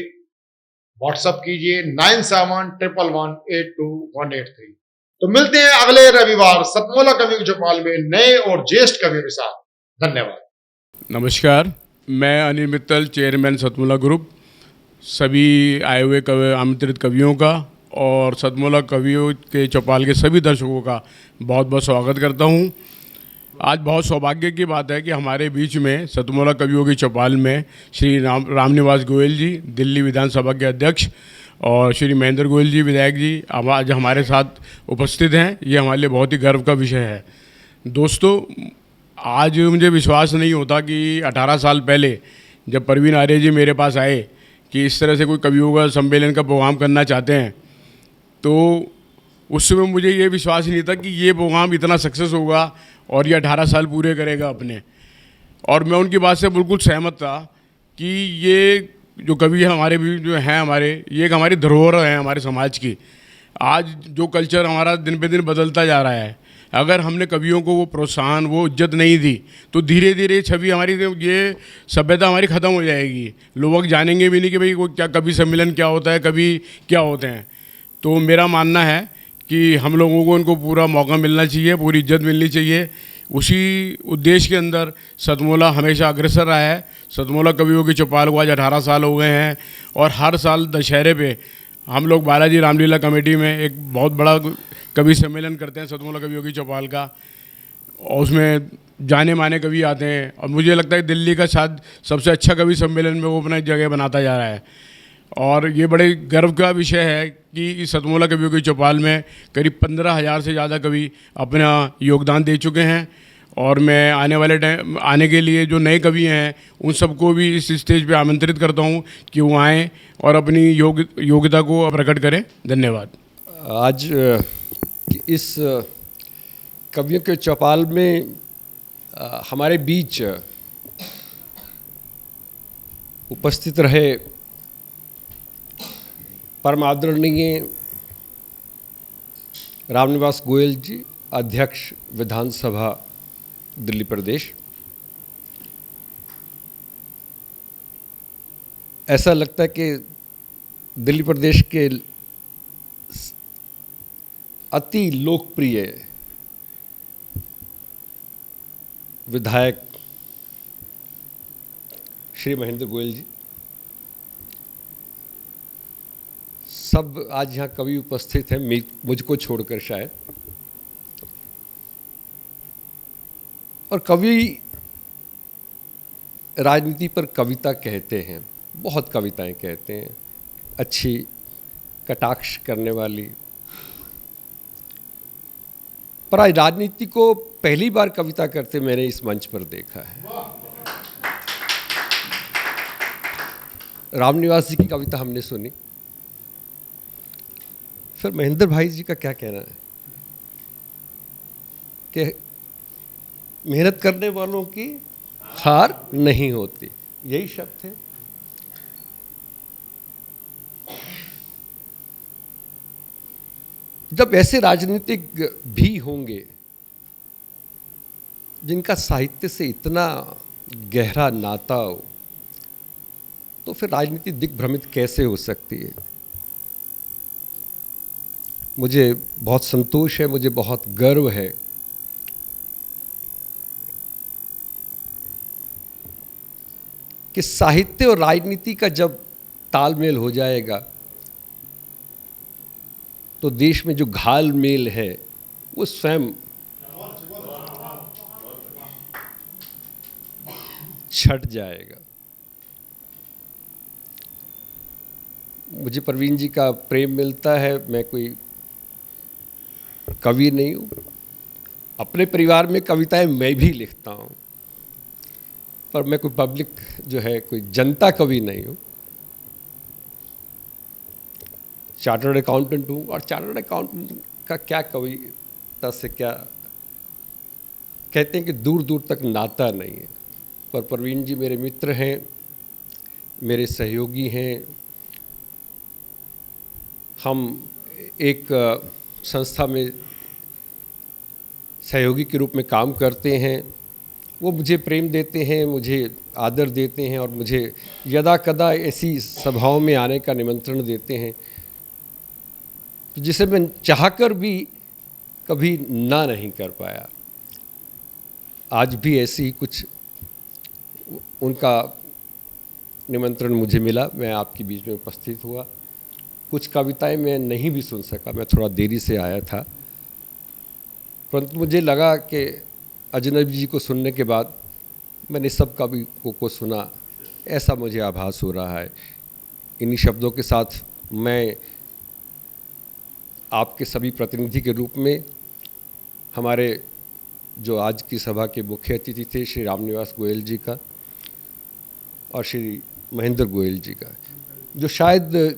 व्हाट्सएप कीजिए 9711182183। तो मिलते हैं अगले रविवार सतमोला कवियों चौपाल में नए और ज्येष्ठ कवियों के साथ। धन्यवाद। नमस्कार, मैं अनिल मित्तल, चेयरमैन सतमोला ग्रुप, सभी आए हुए आमंत्रित कवियों का और सतमोला कवियों के चौपाल के सभी दर्शकों का बहुत बहुत स्वागत करता हूं। आज बहुत सौभाग्य की बात है कि हमारे बीच में सतमोला कवियों की चौपाल में श्री रामनिवास गोयल जी, दिल्ली विधानसभा के अध्यक्ष, और श्री महेंद्र गोयल जी, विधायक जी, आज हमारे साथ उपस्थित हैं। ये हमारे लिए बहुत ही गर्व का विषय है। दोस्तों, आज मुझे विश्वास नहीं होता कि 18 साल पहले जब परवीन आर्य जी मेरे पास आए कि इस तरह से कोई कवियों का सम्मेलन का प्रोग्राम करना चाहते हैं, तो उस समय मुझे ये विश्वास नहीं था कि ये प्रोग्राम इतना सक्सेस होगा और ये 18 साल पूरे करेगा अपने। और मैं उनकी बात से बिल्कुल सहमत था कि ये जो कवि हमारे भी जो हैं हमारे, ये एक हमारी धरोहर है हमारे समाज की। आज जो कल्चर हमारा दिन पे दिन बदलता जा रहा है, अगर हमने कवियों को वो प्रोत्साहन, वो इज्जत नहीं दी तो धीरे धीरे छवि हमारी, ये सभ्यता हमारी ख़त्म हो जाएगी। लोग जानेंगे भी नहीं कि भाई वो क्या कवि सम्मेलन क्या होता है, कवि क्या होते हैं। तो मेरा मानना है कि हम लोगों को उनको पूरा मौका मिलना चाहिए, पूरी इज्जत मिलनी चाहिए। उसी उद्देश्य के अंदर सतमोला हमेशा अग्रसर रहा है। सतमोला कवियों की चौपाल को आज 18 साल हो गए हैं और हर साल दशहरे पे हम लोग बालाजी रामलीला कमेटी में एक बहुत बड़ा कवि सम्मेलन करते हैं सतमोला कवियों की चौपाल का, और उसमें जाने माने कवि आते हैं और मुझे लगता है दिल्ली का शायद सबसे अच्छा कवि सम्मेलन में वो अपना जगह बनाता जा रहा है। और ये बड़े गर्व का विषय है कि इस सतमोला कवियों की चौपाल में करीब 15,000 से ज़्यादा कवि अपना योगदान दे चुके हैं और मैं आने के लिए जो नए कवि हैं उन सबको भी इस स्टेज पे आमंत्रित करता हूँ कि वो आएँ और अपनी योग्यता को प्रकट करें। धन्यवाद। आज इस कवियों के चौपाल में हमारे बीच उपस्थित रहे परम आदरणीय रामनिवास गोयल जी, अध्यक्ष विधानसभा दिल्ली प्रदेश। ऐसा लगता है कि दिल्ली प्रदेश के अति लोकप्रिय विधायक श्री महेंद्र गोयल जी, सब आज यहाँ कवि उपस्थित हैं, मुझको छोड़कर शायद। और कवि राजनीति पर कविता कहते हैं, बहुत कविताएं कहते हैं, अच्छी कटाक्ष करने वाली। पर आज राजनीति को पहली बार कविता करते मैंने इस मंच पर देखा है। रामनिवास जी की कविता हमने सुनी, फिर महेंद्र भाई जी का क्या कहना है कि मेहनत करने वालों की हार नहीं होती, यही शब्द है। जब ऐसे राजनीतिक भी होंगे जिनका साहित्य से इतना गहरा नाता हो, तो फिर राजनीति दिग्भ्रमित कैसे हो सकती है। मुझे बहुत संतोष है, मुझे बहुत गर्व है कि साहित्य और राजनीति का जब तालमेल हो जाएगा तो देश में जो घालमेल है वो स्वयं छट जाएगा। मुझे प्रवीण जी का प्रेम मिलता है, मैं कोई कवि नहीं हूँ, अपने परिवार में कविताएं मैं भी लिखता हूँ, पर मैं कोई पब्लिक जो है कोई जनता कवि नहीं हूँ। चार्टर्ड अकाउंटेंट हूँ और चार्टर्ड अकाउंटेंट का क्या कविता से क्या कहते हैं कि दूर दूर तक नाता नहीं है। पर प्रवीण जी मेरे मित्र हैं, मेरे सहयोगी हैं। हम एक संस्था में सहयोगी के रूप में काम करते हैं। वो मुझे प्रेम देते हैं, मुझे आदर देते हैं और मुझे यदा कदा ऐसी सभाओं में आने का निमंत्रण देते हैं जिसे मैं चाहकर भी कभी ना नहीं कर पाया। आज भी ऐसी ही कुछ उनका निमंत्रण मुझे मिला, मैं आपके बीच में उपस्थित हुआ। कुछ कविताएं मैं नहीं भी सुन सका, मैं थोड़ा देरी से आया था, परंतु मुझे लगा कि अजनबी जी को सुनने के बाद मैंने सब कवियों को सुना, ऐसा मुझे आभास हो रहा है। इन्हीं शब्दों के साथ मैं आपके सभी प्रतिनिधि के रूप में हमारे जो आज की सभा के मुख्य अतिथि थे श्री रामनिवास गोयल जी का और श्री महेंद्र गोयल जी का, जो शायद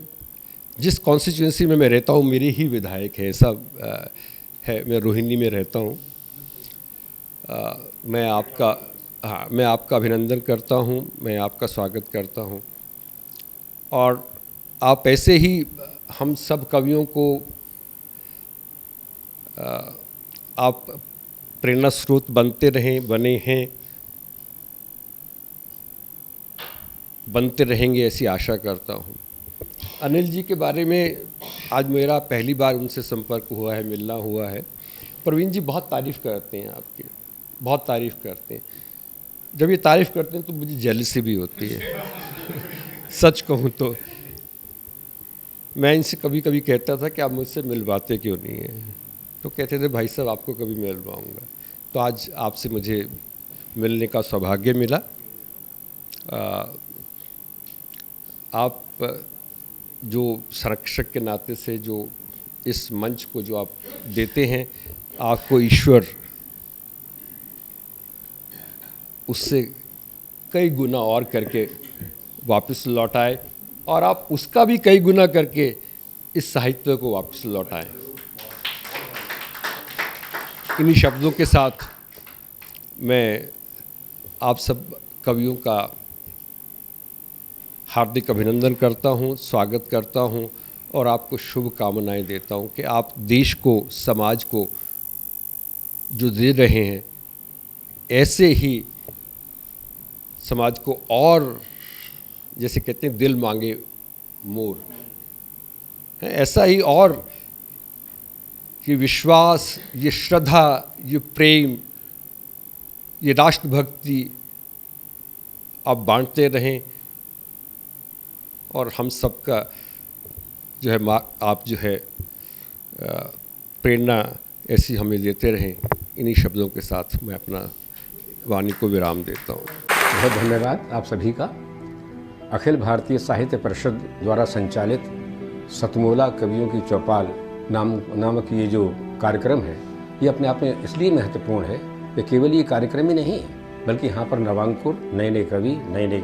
जिस कॉन्स्टिट्यूंसी में मैं रहता हूँ मेरे ही विधायक हैं, सब है। मैं रोहिणी में रहता हूँ। मैं आपका अभिनंदन करता हूँ, मैं आपका स्वागत करता हूँ और आप ऐसे ही हम सब कवियों को आप प्रेरणा स्रोत बनते रहें, बने हैं, बनते रहेंगे ऐसी आशा करता हूँ। अनिल जी के बारे में आज मेरा पहली बार उनसे संपर्क हुआ है, मिलना हुआ है। प्रवीण जी बहुत तारीफ़ करते हैं आपकी, बहुत तारीफ़ करते हैं। जब ये तारीफ़ करते हैं तो मुझे जेलसी भी होती है। सच कहूँ तो मैं इनसे कभी कभी कहता था कि आप मुझसे मिलवाते क्यों नहीं हैं, तो कहते थे भाई साहब आपको कभी मिलवाऊंगा। तो आज आपसे मुझे मिलने का सौभाग्य मिला। आप जो संरक्षक के नाते से जो इस मंच को जो आप देते हैं, आपको ईश्वर उससे कई गुना और करके वापस लौटाए और आप उसका भी कई गुना करके इस साहित्य को वापस लौटाएं। इन्हीं शब्दों के साथ मैं आप सब कवियों का हार्दिक अभिनंदन करता हूं, स्वागत करता हूं और आपको शुभकामनाएं देता हूं कि आप देश को, समाज को जो दे रहे हैं, ऐसे ही समाज को और, जैसे कहते हैं दिल मांगे मोर, ऐसा ही और कि विश्वास, ये श्रद्धा, ये प्रेम, ये राष्ट्रभक्ति आप बांटते रहें और हम सबका जो है आप जो है प्रेरणा ऐसी हमें देते रहें। इन्हीं शब्दों के साथ मैं अपना वाणी को विराम देता हूँ। बहुत धन्यवाद आप सभी का। अखिल भारतीय साहित्य परिषद द्वारा संचालित सतमोला कवियों की चौपाल नामक ये जो कार्यक्रम है, ये अपने आप में इसलिए महत्वपूर्ण है कि केवल ये कार्यक्रम ही नहीं है, बल्कि यहाँ पर नवांकुर, नए नए कवि, नए नए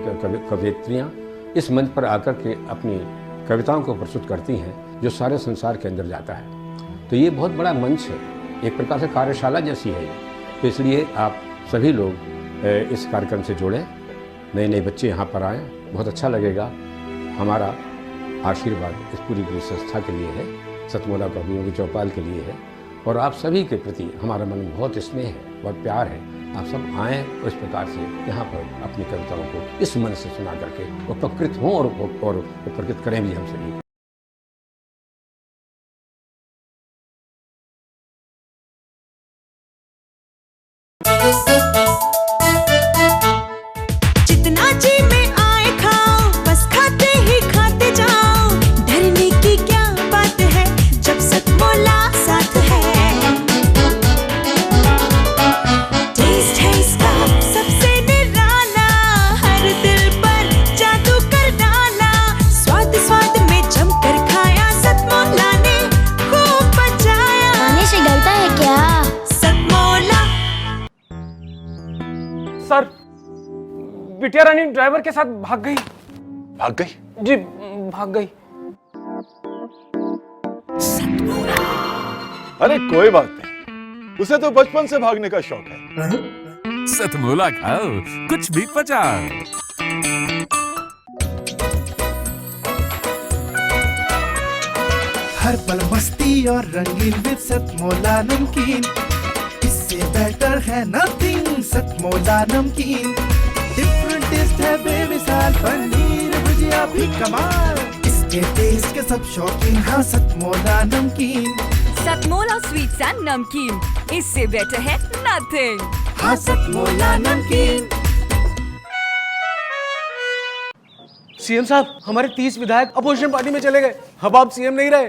कवयित्रियाँ इस मंच पर आकर के अपनी कविताओं को प्रस्तुत करती हैं, जो सारे संसार के अंदर जाता है। तो ये बहुत बड़ा मंच है, एक प्रकार से कार्यशाला जैसी है ये। तो इसलिए आप सभी लोग इस कार्यक्रम से जुड़ें, नए नए बच्चे यहाँ पर आएँ, बहुत अच्छा लगेगा। हमारा आशीर्वाद इस पूरी संस्था के लिए है, सतमोला कवियों की चौपाल के लिए है, और आप सभी के प्रति हमारा मन बहुत स्नेह है, बहुत प्यार है। आप सब आएँ और इस प्रकार से यहाँ पर अपनी कविताओं को इस मन से सुना करके उपकृत हों और उपकृत करें भी हम सभी। जितना जी में आए खाओ, बस खाते ही खाते जाओ। डरने की क्या बात है जब सतमोला साथ है। टेस्ट है इसका सबसे निराला, हर दिल पर जादू कर डाला। स्वाद स्वाद में जमकर खाया, सतमोला ने खूब बचाया। खाने से डरता है क्या? सतमोला। सर, बिटिया रानी ड्राइवर के साथ भाग गई। भाग गई? जी, भाग गई। अरे कोई बात नहीं, उसे तो बचपन से भागने का शौक है। सतमोला खाओ, कुछ भी पचाओ। हर पल मस्ती और रंगीन विद सतमोला नमकीन, इससे बेटर है नथिंग। सतमोला नमकीन, डिफरेंट टेस्ट है बेमिसाल, पनीर भुजिया भी कमाल। इसके टेस्ट के सब शौकीन, हाँ सतमोला नमकीन। सतमोला स्वीट्स एंड नमकीन, इससे बेटर है नथिंग। हाँ सतमोला नमकीन। सीएम साहब, हमारे 30 विधायक अपोजिशन पार्टी में चले गए। अब आप सीएम नहीं रहे।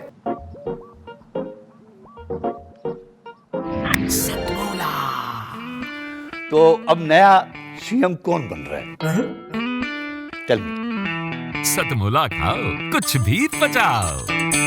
तो अब नया सीएम कौन बन रहा है? Tell me. सतमोला खाओ, कुछ भी पचाओ।